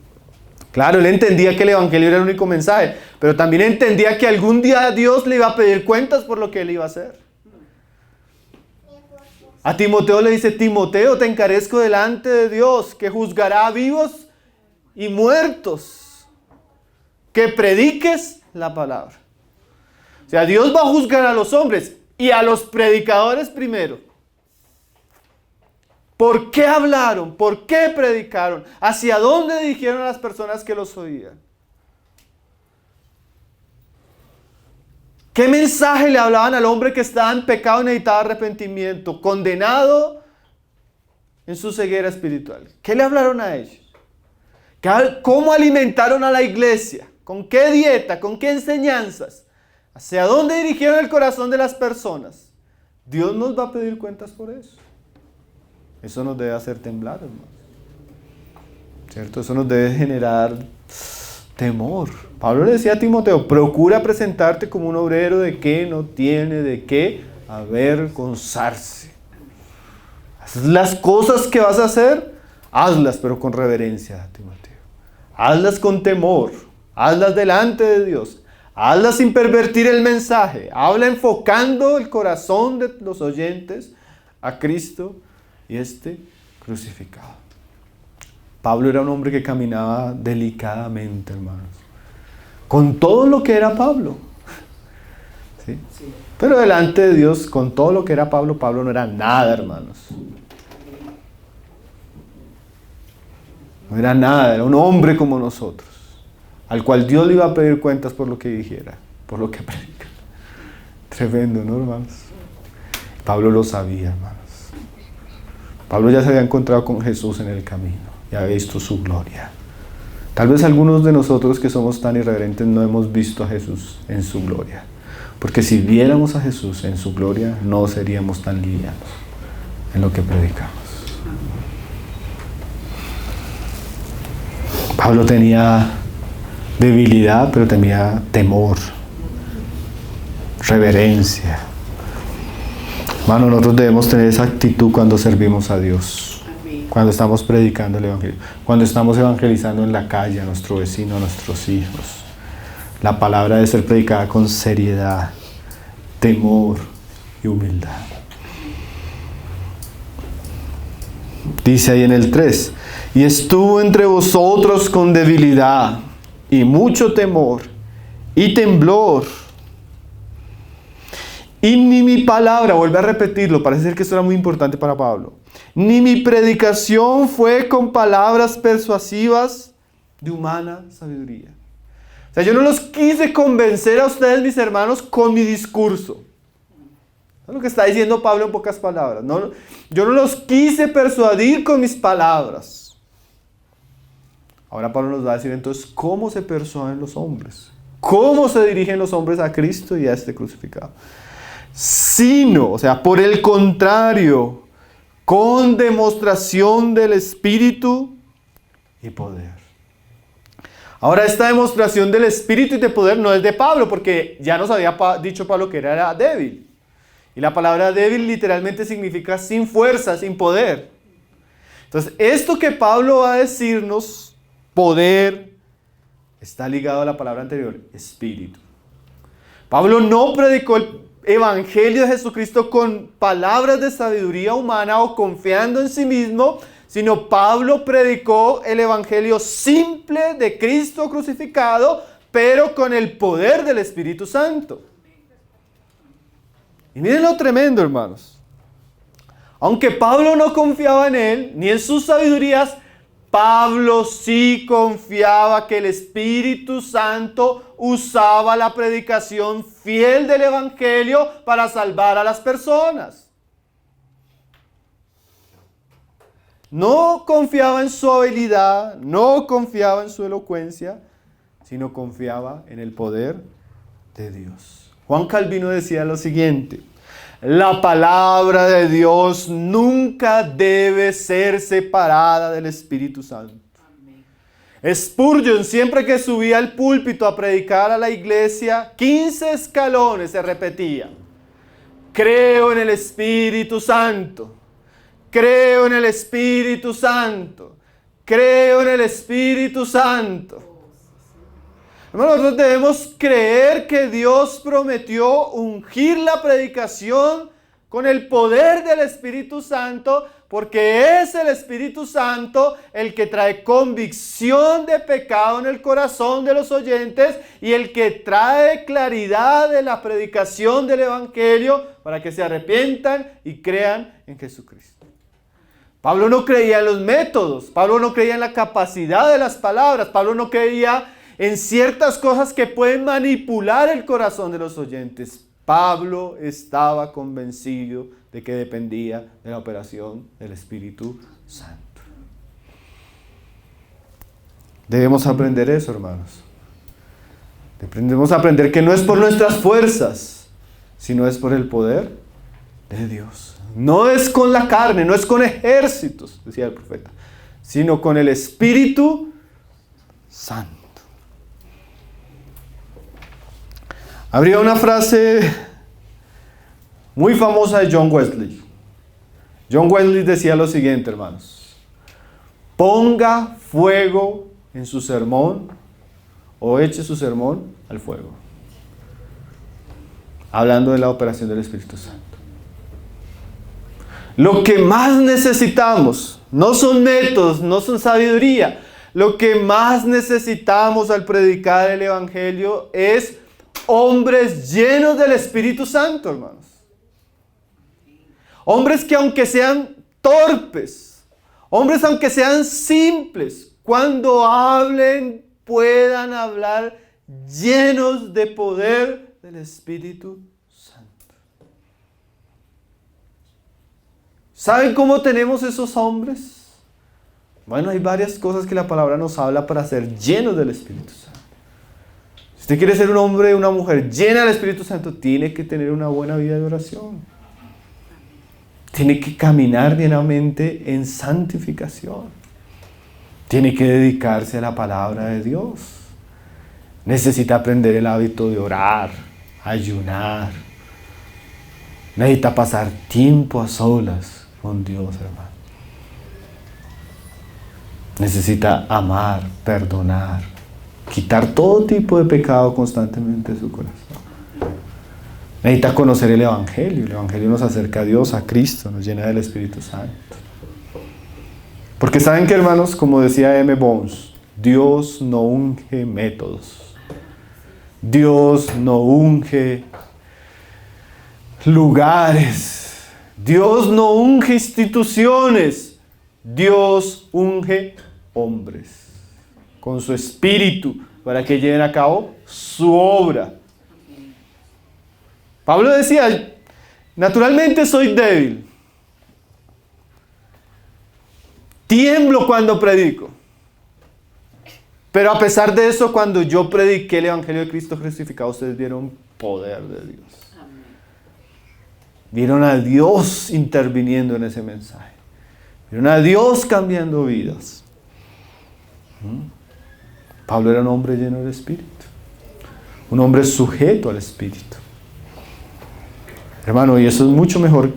claro, él entendía que el evangelio era el único mensaje, pero también entendía que algún día Dios le iba a pedir cuentas por lo que él iba a hacer. A Timoteo le dice, Timoteo, te encarezco delante de Dios, que juzgará a vivos y muertos, que prediques la palabra. O sea, Dios va a juzgar a los hombres y a los predicadores primero. ¿Por qué hablaron? ¿Por qué predicaron? ¿Hacia dónde dirigieron a las personas que los oían? ¿Qué mensaje le hablaban al hombre que estaba en pecado y necesitaba arrepentimiento, condenado en su ceguera espiritual? ¿Qué le hablaron a ellos? ¿Cómo alimentaron a la iglesia? ¿Con qué dieta? ¿Con qué enseñanzas? ¿Hacia dónde dirigieron el corazón de las personas? Dios nos va a pedir cuentas por eso. Eso nos debe hacer temblar, hermano. ¿Cierto? Eso nos debe generar temor. Pablo le decía a Timoteo, procura presentarte como un obrero de que no tiene de qué avergonzarse. Haz las cosas que vas a hacer, hazlas pero con reverencia, Timoteo. Hazlas con temor, hazlas delante de Dios, hazlas sin pervertir el mensaje, habla enfocando el corazón de los oyentes a Cristo y crucificado. Pablo era un hombre que caminaba delicadamente, hermanos, con todo lo que era Pablo. ¿Sí? Sí. Pero delante de Dios, con todo lo que era Pablo, Pablo no era nada, hermanos. No era nada, era un hombre como nosotros, al cual Dios le iba a pedir cuentas por lo que dijera, por lo que predica. Tremendo, ¿no, hermanos? Pablo lo sabía, hermanos. Pablo ya se había encontrado con Jesús en el camino. Ya había visto su gloria. Tal vez algunos de nosotros que somos tan irreverentes no hemos visto a Jesús en su gloria. Porque si viéramos a Jesús en su gloria, no seríamos tan livianos en lo que predicamos. Pablo tenía debilidad, pero tenía temor, reverencia. Hermano, nosotros debemos tener esa actitud cuando servimos a Dios. Cuando estamos predicando el Evangelio, cuando estamos evangelizando en la calle a nuestro vecino, a nuestros hijos. La palabra debe ser predicada con seriedad, temor y humildad. Dice ahí en el 3, y estuvo entre vosotros con debilidad y mucho temor y temblor. Y ni mi palabra, vuelve a repetirlo, parece ser que esto era muy importante para Pablo. Ni mi predicación fue con palabras persuasivas de humana sabiduría. O sea, yo no los quise convencer a ustedes, mis hermanos, con mi discurso. Es lo que está diciendo Pablo en pocas palabras. No, yo no los quise persuadir con mis palabras. Ahora Pablo nos va a decir entonces cómo se persuaden los hombres. Cómo se dirigen los hombres a Cristo y a crucificado. Sino, o sea, por el contrario, con demostración del Espíritu y poder. Ahora, esta demostración del Espíritu y de poder no es de Pablo, porque ya nos había dicho Pablo que era débil. Y la palabra débil literalmente significa sin fuerza, sin poder. Entonces, esto que Pablo va a decirnos, poder, está ligado a la palabra anterior, espíritu. Pablo no predicó el Evangelio de Jesucristo con palabras de sabiduría humana o confiando en sí mismo, sino Pablo predicó el Evangelio simple de Cristo crucificado, pero con el poder del Espíritu Santo. Y miren lo tremendo, hermanos. Aunque Pablo no confiaba en él, ni en sus sabidurías, Pablo sí confiaba que el Espíritu Santo usaba la predicación fiel del Evangelio para salvar a las personas. No confiaba en su habilidad, no confiaba en su elocuencia, sino confiaba en el poder de Dios. Juan Calvino decía lo siguiente: la palabra de Dios nunca debe ser separada del Espíritu Santo. Spurgeon, siempre que subía al púlpito a predicar a la iglesia, 15 escalones se repetía: creo en el Espíritu Santo, creo en el Espíritu Santo, creo en el Espíritu Santo. Hermanos, nosotros debemos creer que Dios prometió ungir la predicación con el poder del Espíritu Santo, porque es el Espíritu Santo el que trae convicción de pecado en el corazón de los oyentes y el que trae claridad de la predicación del Evangelio para que se arrepientan y crean en Jesucristo. Pablo no creía en los métodos, Pablo no creía en la capacidad de las palabras, Pablo no creía en ciertas cosas que pueden manipular el corazón de los oyentes. Pablo estaba convencido de que dependía de la operación del Espíritu Santo. Debemos aprender eso, hermanos. Debemos aprender que no es por nuestras fuerzas, sino es por el poder de Dios. No es con la carne, no es con ejércitos, decía el profeta, sino con el Espíritu Santo. Habría una frase muy famosa de John Wesley. John Wesley decía lo siguiente, hermanos: ponga fuego en su sermón o eche su sermón al fuego. Hablando de la operación del Espíritu Santo. Lo que más necesitamos no son métodos, no son sabiduría. Lo que más necesitamos al predicar el Evangelio es hombres llenos del Espíritu Santo, hermanos. Hombres que aunque sean torpes, hombres aunque sean simples, cuando hablen puedan hablar llenos de poder del Espíritu Santo. ¿Saben cómo tenemos esos hombres? Bueno, hay varias cosas que la palabra nos habla para ser llenos del Espíritu Santo. Si usted quiere ser un hombre o una mujer llena del Espíritu Santo, tiene que tener una buena vida de oración. Tiene que caminar diariamente en santificación. Tiene que dedicarse a la palabra de Dios. Necesita aprender el hábito de orar, ayunar. Necesita pasar tiempo a solas con Dios, hermano. Necesita amar, perdonar, quitar todo tipo de pecado constantemente de su corazón. Necesita conocer el Evangelio. El Evangelio nos acerca a Dios, a Cristo, nos llena del Espíritu Santo. Porque saben que, hermanos, como decía M. Bones, Dios no unge métodos. Dios no unge lugares. Dios no unge instituciones. Dios unge hombres con su espíritu para que lleven a cabo su obra. Pablo decía, naturalmente soy débil. Tiemblo cuando predico. Pero a pesar de eso, cuando yo prediqué el Evangelio de Cristo crucificado, ustedes vieron poder de Dios. Vieron a Dios interviniendo en ese mensaje. Vieron a Dios cambiando vidas. Pablo era un hombre lleno del Espíritu. Un hombre sujeto al Espíritu. Hermano, y eso es mucho mejor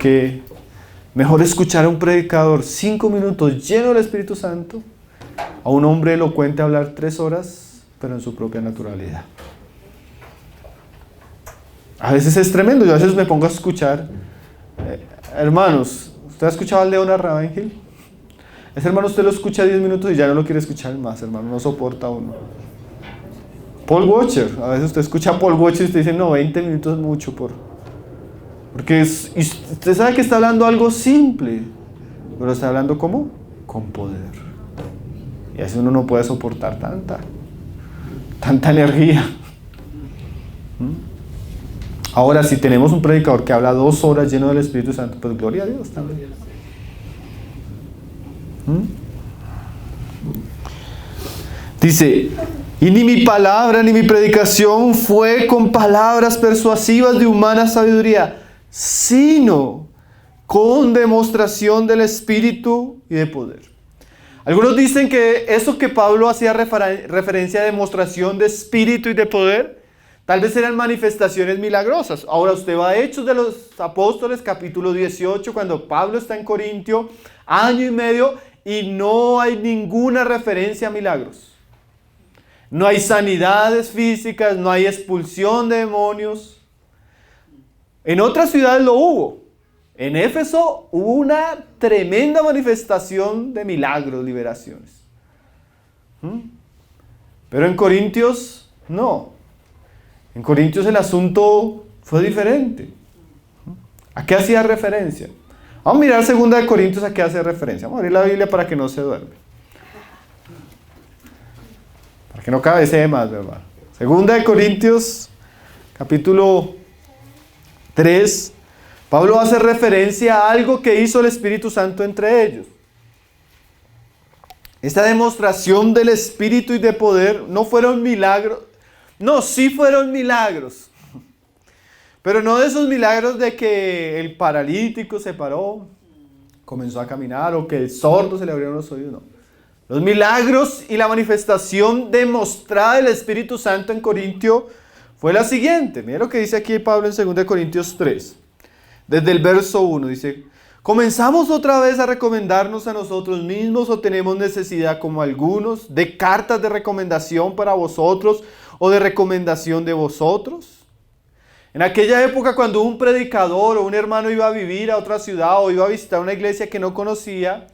escuchar a un predicador 5 minutos lleno del Espíritu Santo a un hombre elocuente hablar 3 horas, pero en su propia naturalidad. A veces es tremendo. Yo a veces me pongo a escuchar. Hermanos, ¿usted ha escuchado a Leonard Ravenhill? Ese hermano usted lo escucha 10 minutos y ya no lo quiere escuchar más, hermano. No soporta a uno. Paul Washer. A veces usted escucha a Paul Washer y usted dice, no, 20 minutos es mucho porque usted sabe que está hablando algo simple, pero está hablando ¿cómo? Con poder. Y así uno no puede soportar tanta energía. Ahora, si tenemos un predicador que habla 2 horas lleno del Espíritu Santo, pues gloria a Dios también. Dice, y ni mi palabra ni mi predicación fue con palabras persuasivas de humana sabiduría, sino con demostración del Espíritu y de poder. Algunos dicen que eso que Pablo hacía referencia a demostración de Espíritu y de poder, tal vez eran manifestaciones milagrosas. Ahora usted va a Hechos de los Apóstoles, capítulo 18, cuando Pablo está en Corintio, año y medio, y no hay ninguna referencia a milagros. No hay sanidades físicas, no hay expulsión de demonios. En otras ciudades lo hubo, En Éfeso hubo una tremenda manifestación de milagros, liberaciones. Pero en Corintios no. En Corintios el asunto fue diferente. ¿A qué hacía referencia? Vamos a mirar 2 Corintios a qué hace referencia. Vamos a abrir la Biblia para que no se duerme. Para que no cabecee más, ¿verdad? 2 Corintios, capítulo 3. Pablo hace referencia a algo que hizo el Espíritu Santo entre ellos. Esta demostración del Espíritu y de poder no fueron milagros. No, sí fueron milagros. Pero no de esos milagros de que el paralítico se paró, comenzó a caminar, o que el sordo se le abrieron los oídos, no. Los milagros y la manifestación demostrada del Espíritu Santo en Corintio fue la siguiente. Mira lo que dice aquí Pablo en 2 Corintios 3. Desde el verso 1 dice: ¿comenzamos otra vez a recomendarnos a nosotros mismos o tenemos necesidad, como algunos, de cartas de recomendación para vosotros o de recomendación de vosotros? En aquella época, cuando un predicador o un hermano iba a vivir a otra ciudad o iba a visitar una iglesia que no conocía,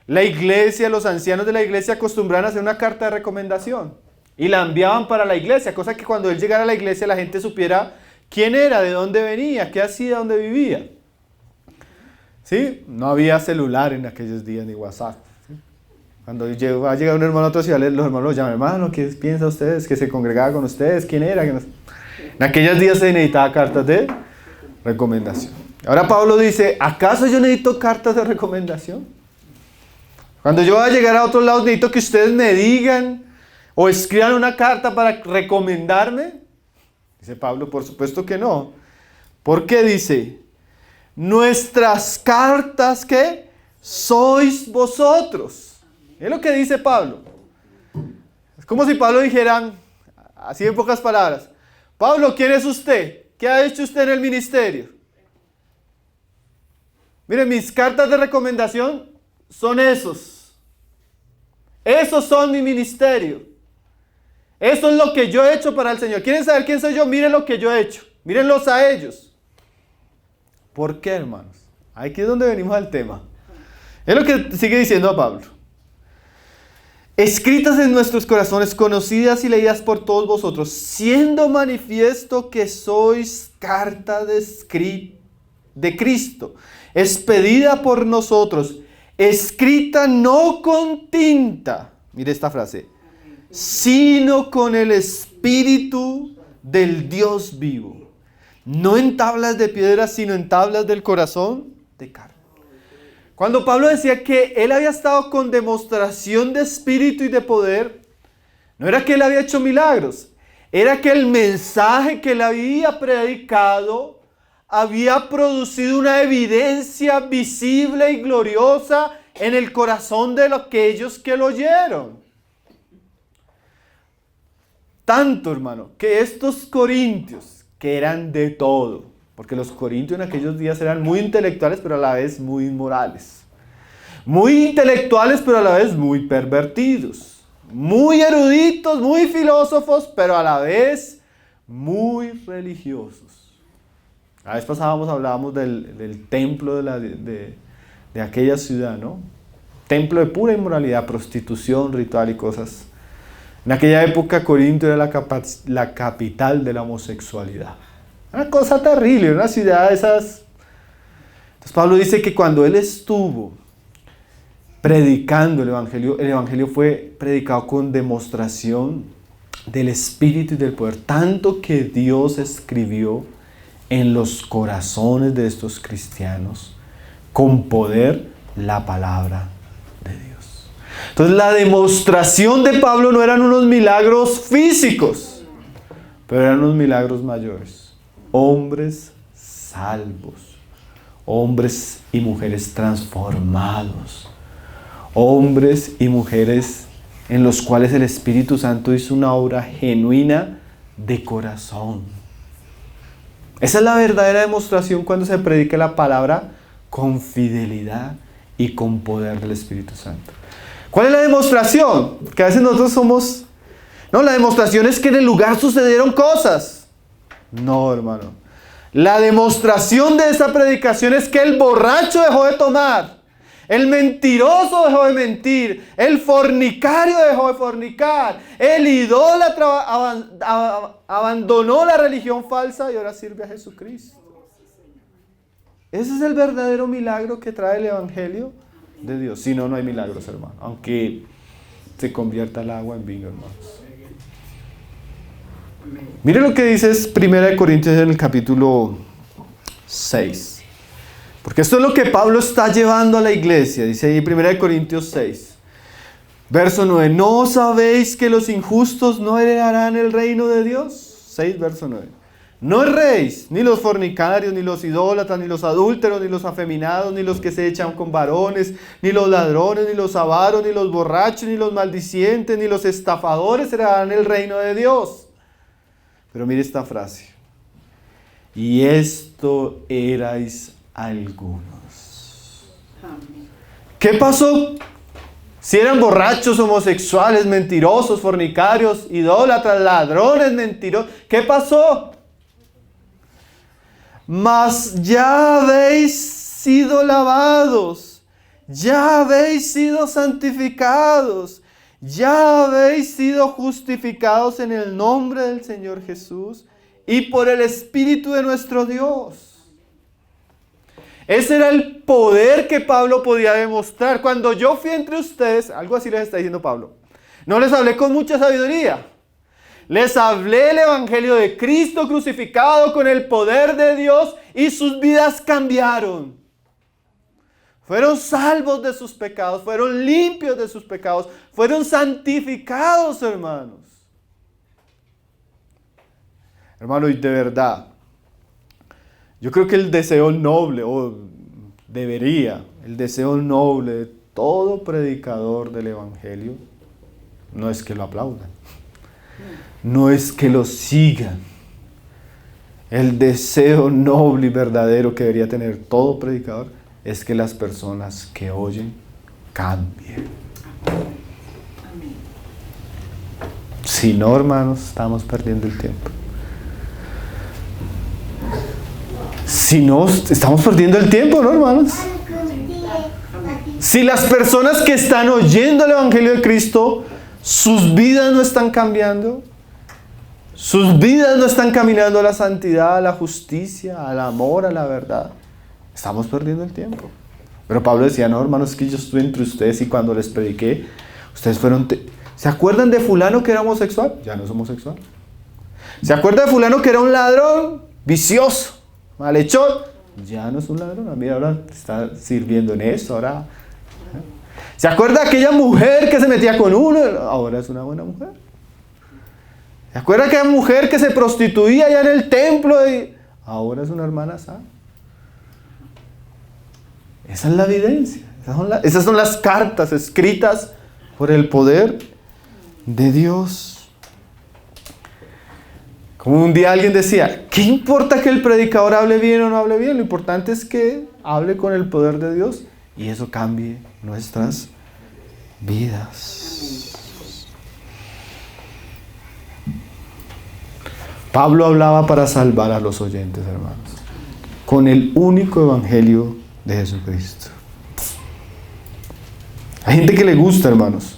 la iglesia, los ancianos de la iglesia acostumbraban a hacer una carta de recomendación y la enviaban para la iglesia, cosa que cuando él llegara a la iglesia la gente supiera quién era, de dónde venía, qué hacía, dónde vivía. ¿Sí? No había celular en aquellos días ni WhatsApp. ¿Sí? Cuando va a llegar un hermano a otra ciudad, los hermanos lo llaman: hermano, ¿qué piensa ustedes? ¿Que se congregaba con ustedes? ¿Quién era? En aquellos días se necesitaba cartas de recomendación. Ahora Pablo dice: ¿acaso yo necesito cartas de recomendación? Cuando yo voy a llegar a otros lados, necesito que ustedes me digan o escriban una carta para recomendarme. Dice Pablo: por supuesto que no. ¿Por qué? Dice: nuestras cartas, ¿qué? Sois vosotros. Es lo que dice Pablo. Es como si Pablo dijera, así en pocas palabras: Pablo, ¿quién es usted? ¿Qué ha hecho usted en el ministerio? Mire, mis cartas de recomendación son esos. Esos son mi ministerio. Eso es lo que yo he hecho para el Señor. ¿Quieren saber quién soy yo? Miren lo que yo he hecho. Mírenlos a ellos. ¿Por qué, hermanos? Aquí es donde venimos al tema. Es lo que sigue diciendo Pablo. Escritas en nuestros corazones, conocidas y leídas por todos vosotros, siendo manifiesto que sois carta de Cristo, expedida por nosotros, escrita no con tinta, mire esta frase, sino con el Espíritu del Dios vivo, no en tablas de piedra, sino en tablas del corazón de carne. Cuando Pablo decía que él había estado con demostración de espíritu y de poder, no era que él había hecho milagros, era que el mensaje que él había predicado había producido una evidencia visible y gloriosa en el corazón de aquellos que lo oyeron. Tanto, hermano, que estos corintios, que eran de todo, porque los corintios en aquellos días eran muy intelectuales, pero a la vez muy inmorales. Muy intelectuales, pero a la vez muy pervertidos. Muy eruditos, muy filósofos, pero a la vez muy religiosos. La vez pasada hablábamos del templo de aquella ciudad, ¿no? Templo de pura inmoralidad, prostitución, ritual y cosas. En aquella época Corinto era la capital de la homosexualidad. Una cosa terrible, una ciudad de esas. Entonces Pablo dice que cuando él estuvo predicando el evangelio fue predicado con demostración del Espíritu y del poder, tanto que Dios escribió en los corazones de estos cristianos con poder la palabra de Dios. Entonces la demostración de Pablo no eran unos milagros físicos, pero eran unos milagros mayores. Hombres salvos, hombres y mujeres transformados, hombres y mujeres en los cuales el Espíritu Santo hizo una obra genuina de corazón. Esa es la verdadera demostración cuando se predica la palabra con fidelidad y con poder del Espíritu Santo. ¿Cuál es la demostración? Que a veces nosotros somos... No, la demostración es que en el lugar sucedieron cosas. No, hermano. La demostración de esa predicación es que el borracho dejó de tomar, el mentiroso dejó de mentir, el fornicario dejó de fornicar, el idólatra abandonó la religión falsa y ahora sirve a Jesucristo. Ese es el verdadero milagro que trae el Evangelio de Dios. Si no, no hay milagros, hermano. Aunque se convierta el agua en vino, hermanos. Mire lo que dice 1 Corintios en el capítulo 6. Porque esto es lo que Pablo está llevando a la iglesia. Dice ahí 1 Corintios 6. Verso 9. ¿No sabéis que los injustos no heredarán el reino de Dios? 6, verso 9. No erréis, ni los fornicarios, ni los idólatras, ni los adúlteros, ni los afeminados, ni los que se echan con varones, ni los ladrones, ni los avaros, ni los borrachos, ni los maldicientes, ni los estafadores heredarán el reino de Dios. Pero mire esta frase. Y esto erais algunos. ¿Qué pasó? Si eran borrachos, homosexuales, mentirosos, fornicarios, idólatras, ladrones, mentirosos, ¿qué pasó? Mas ya habéis sido lavados, ya habéis sido santificados, ya habéis sido justificados en el nombre del Señor Jesús y por el Espíritu de nuestro Dios. Ese era el poder que Pablo podía demostrar. Cuando yo fui entre ustedes, algo así les está diciendo Pablo, no les hablé con mucha sabiduría. Les hablé el Evangelio de Cristo crucificado con el poder de Dios y sus vidas cambiaron. Fueron salvos de sus pecados, fueron limpios de sus pecados, fueron santificados, hermanos. Hermano, y de verdad, yo creo que el deseo noble, el deseo noble de todo predicador del Evangelio, no es que lo aplaudan. No es que lo sigan. El deseo noble y verdadero que debería tener todo predicador es que las personas que oyen cambien. Si no, hermanos, estamos perdiendo el tiempo. Si no, estamos perdiendo el tiempo, ¿no, hermanos? Si las personas que están oyendo el Evangelio de Cristo, sus vidas no están cambiando, sus vidas no están caminando a la santidad, a la justicia, al amor, a la verdad, estamos perdiendo el tiempo. Pero Pablo decía, no, hermanos, es que yo estuve entre ustedes y cuando les prediqué, ustedes fueron... ¿Se acuerdan de fulano que era homosexual? Ya no es homosexual. ¿Se acuerdan de fulano que era un ladrón? Vicioso, malhechor. Ya no es un ladrón. Mira, ahora está sirviendo en eso. Ahora... ¿Se acuerda de aquella mujer que se metía con uno? Ahora es una buena mujer. ¿Se acuerda de aquella mujer que se prostituía allá en el templo? Y ahora es una hermana sana. Esa es la evidencia. Esas son las cartas escritas por el poder de Dios. Como un día alguien decía, ¿qué importa que el predicador hable bien o no hable bien? Lo importante es que hable con el poder de Dios y eso cambie nuestras vidas. Pablo hablaba para salvar a los oyentes, hermanos, con el único evangelio de Jesucristo. Hay gente que le gusta, hermanos.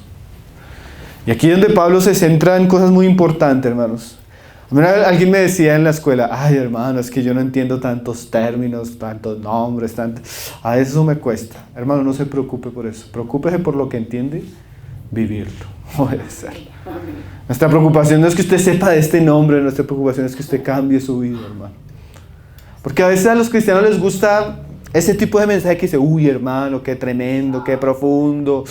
Y aquí es donde Pablo se centra en cosas muy importantes, hermanos. Alguien me decía en la escuela, ay, hermano, es que yo no entiendo tantos términos, tantos nombres, a eso me cuesta. Hermano, no se preocupe por eso. Preocúpese por lo que entiende, vivirlo, obedecerlo. Nuestra preocupación no es que usted sepa de este nombre, nuestra preocupación es que usted cambie su vida, hermano. Porque a veces a los cristianos les gusta ese tipo de mensaje que dice, uy, hermano, qué tremendo, qué profundo,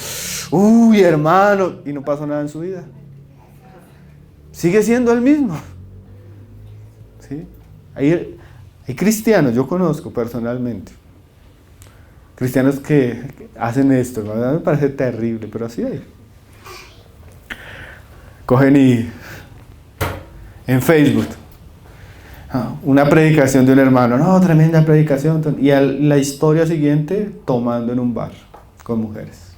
uy, hermano, y no pasa nada en su vida. Sigue siendo el mismo. ¿Sí? Hay cristianos, yo conozco personalmente, cristianos que hacen esto, ¿verdad? Me parece terrible, pero así hay. Cogen y en Facebook una predicación de un hermano, no, tremenda predicación, y la historia siguiente tomando en un bar con mujeres.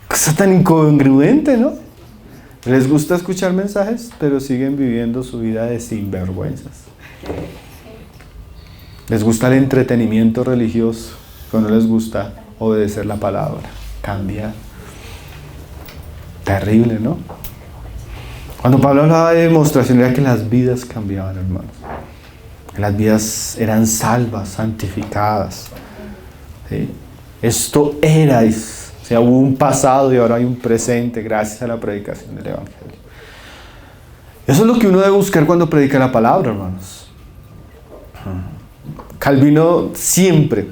Cosa tan incongruente, ¿no? Les gusta escuchar mensajes, pero siguen viviendo su vida de sinvergüenzas. Les gusta el entretenimiento religioso, pero no les gusta obedecer la palabra, cambiar. Terrible, ¿no? Cuando Pablo hablaba de demostración, era que las vidas cambiaban, hermanos. Que las vidas eran salvas, santificadas. ¿Sí? Esto era, o sea, hubo un pasado y ahora hay un presente gracias a la predicación del Evangelio. Eso es lo que uno debe buscar cuando predica la palabra, hermanos. Calvino siempre,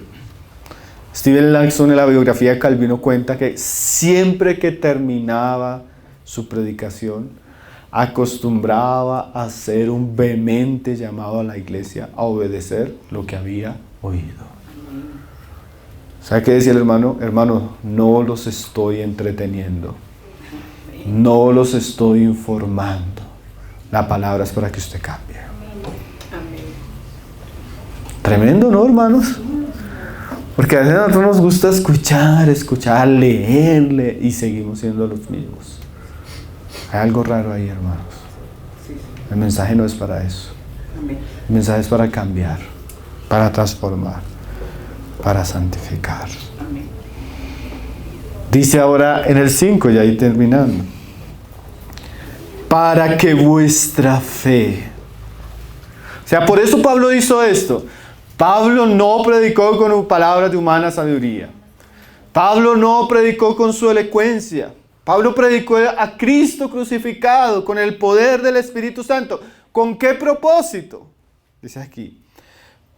Steven Langson en la biografía de Calvino cuenta que siempre que terminaba su predicación, acostumbraba a hacer un vehemente llamado a la iglesia a obedecer lo que había oído. ¿Sabe qué decía el hermano? Hermano, no los estoy entreteniendo. No los estoy informando. La palabra es para que usted cambie. Tremendo, ¿no, hermanos? Porque a veces a nosotros nos gusta escuchar, leerle y seguimos siendo los mismos. Hay algo raro ahí, hermanos. El mensaje no es para eso. El mensaje es para cambiar, para transformar, para santificar. Dice ahora en el 5, ya ahí terminando. Para que vuestra fe. O sea, por eso Pablo hizo esto. Pablo no predicó con palabras de humana sabiduría. Pablo no predicó con su elocuencia. Pablo predicó a Cristo crucificado con el poder del Espíritu Santo. ¿Con qué propósito? Dice aquí.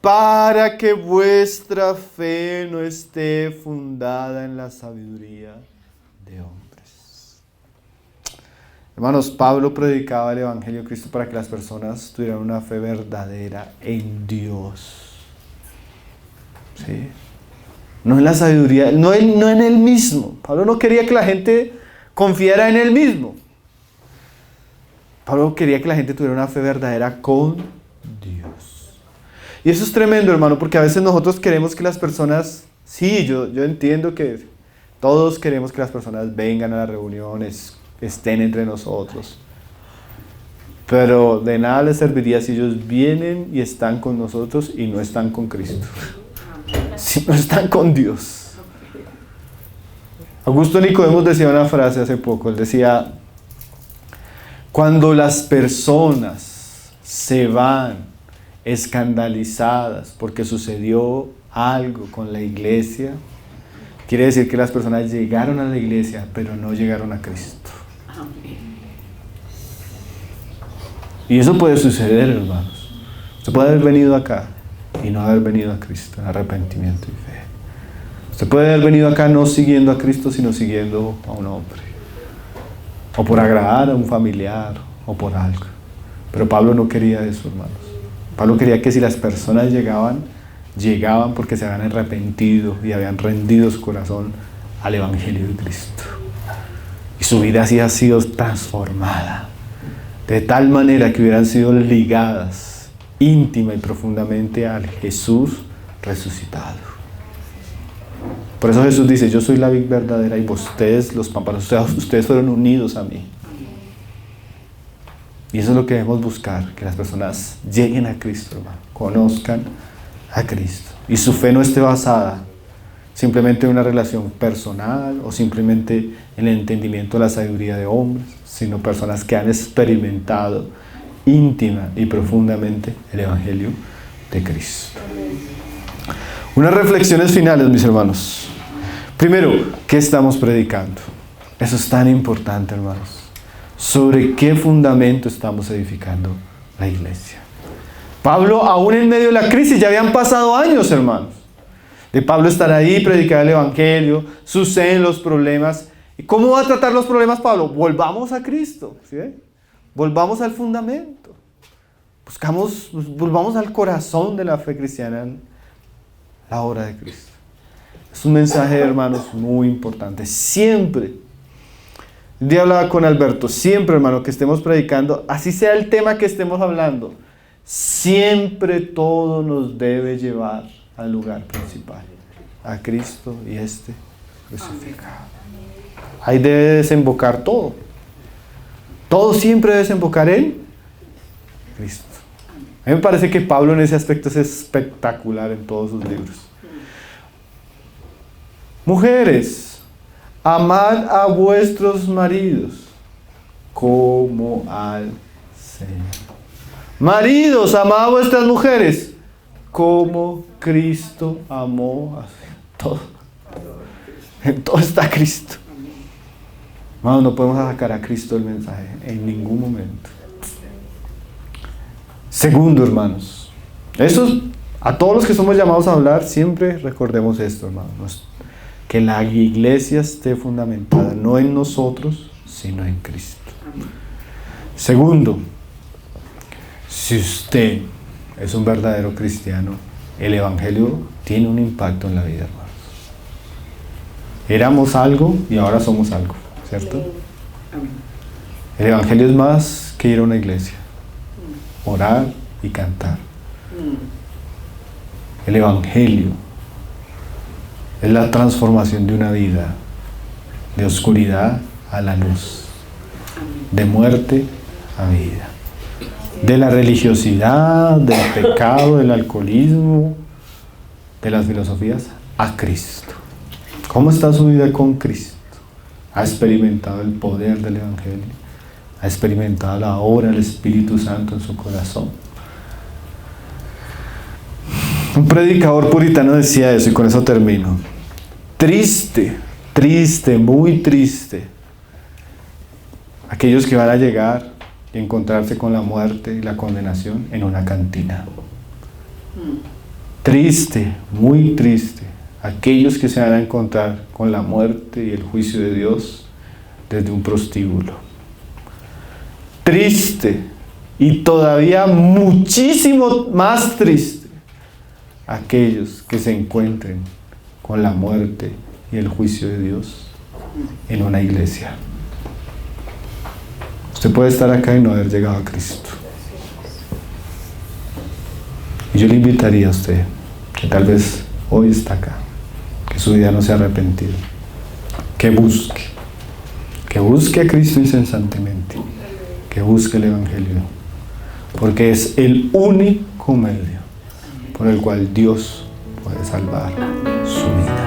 Para que vuestra fe no esté fundada en la sabiduría de hombres. Hermanos, Pablo predicaba el Evangelio de Cristo para que las personas tuvieran una fe verdadera en Dios. ¿Sí? No en la sabiduría, no en él mismo. Pablo no quería que la gente confiara en él mismo. Pablo quería que la gente tuviera una fe verdadera con Dios. Y eso es tremendo, hermano, porque a veces nosotros queremos que las personas, sí, yo entiendo que todos queremos que las personas vengan a las reuniones, estén entre nosotros. Pero de nada les serviría si ellos vienen y están con nosotros y no están con Cristo. Si no están con Dios. Augusto Nicodemos decía una frase hace poco. Él decía: cuando las personas se van escandalizadas porque sucedió algo con la iglesia, quiere decir que las personas llegaron a la iglesia pero no llegaron a Cristo. Y eso puede suceder, hermanos. Usted puede haber venido acá y no haber venido a Cristo en arrepentimiento y fe. Usted puede haber venido acá no siguiendo a Cristo, sino siguiendo a un hombre, o por agradar a un familiar, o por algo. Pero Pablo no quería eso, hermanos. Pablo quería que si las personas llegaban porque se habían arrepentido y habían rendido su corazón al Evangelio de Cristo. Y su vida así ha sido transformada, de tal manera que hubieran sido ligadas íntima y profundamente al Jesús resucitado. Por eso Jesús dice: yo soy la vid verdadera y ustedes los pámpanos. Ustedes fueron unidos a mí. Y eso es lo que debemos buscar, que las personas lleguen a Cristo, hermano, conozcan a Cristo. Y su fe no esté basada simplemente en una relación personal o simplemente en el entendimiento de la sabiduría de hombres, sino personas que han experimentado íntima y profundamente el Evangelio de Cristo. Unas reflexiones finales, mis hermanos. Primero, ¿qué estamos predicando? Eso es tan importante, hermanos. ¿Sobre qué fundamento estamos edificando la iglesia? Pablo, aún en medio de la crisis, ya habían pasado años, hermanos, de Pablo estar ahí, predicar el Evangelio, suceden los problemas. ¿Y cómo va a tratar los problemas Pablo? Volvamos a Cristo, ¿sí? Volvamos al fundamento. Volvamos al corazón de la fe cristiana, la obra de Cristo. Es un mensaje, hermanos, muy importante. Siempre, un día hablaba con Alberto, siempre, hermano, que estemos predicando, así sea el tema que estemos hablando, siempre todo nos debe llevar al lugar principal, a Cristo y crucificado. Ahí debe desembocar todo. Todo siempre debe desembocar en Cristo. A mí me parece que Pablo en ese aspecto es espectacular en todos sus libros. Mujeres, amad a vuestros maridos como al Señor. Maridos, amad a vuestras mujeres como Cristo amó a todo. En todo está Cristo. Hermanos, no podemos sacar a Cristo del mensaje en ningún momento. Segundo, hermanos, a todos los que somos llamados a hablar, siempre recordemos esto, hermanos, que la iglesia esté fundamentada no en nosotros, sino en Cristo. Segundo, si usted es un verdadero cristiano, el Evangelio tiene un impacto en la vida, hermanos. Éramos algo y ahora somos algo, ¿cierto? El Evangelio es más que ir a una iglesia, orar y cantar. El Evangelio es la transformación de una vida de oscuridad a la luz, de muerte a vida, de la religiosidad, del pecado, del alcoholismo, de las filosofías, a Cristo. ¿Cómo está su vida con Cristo? ¿Ha experimentado el poder del Evangelio? ¿Ha experimentado la obra del Espíritu Santo en su corazón? Un predicador puritano decía eso, y con eso termino. Triste, triste, muy triste, aquellos que van a llegar y encontrarse con la muerte y la condenación en una cantina. Triste, muy triste, aquellos que se van a encontrar con la muerte y el juicio de Dios desde un prostíbulo. Triste, y todavía muchísimo más triste, aquellos que se encuentren con la muerte y el juicio de Dios en una iglesia. Usted puede estar acá y no haber llegado a Cristo. Y yo le invitaría a usted, que tal vez hoy está acá, que su vida no se ha arrepentido, que busque a Cristo incesantemente, que busque el Evangelio, porque es el único medio por el cual Dios puede salvar su vida.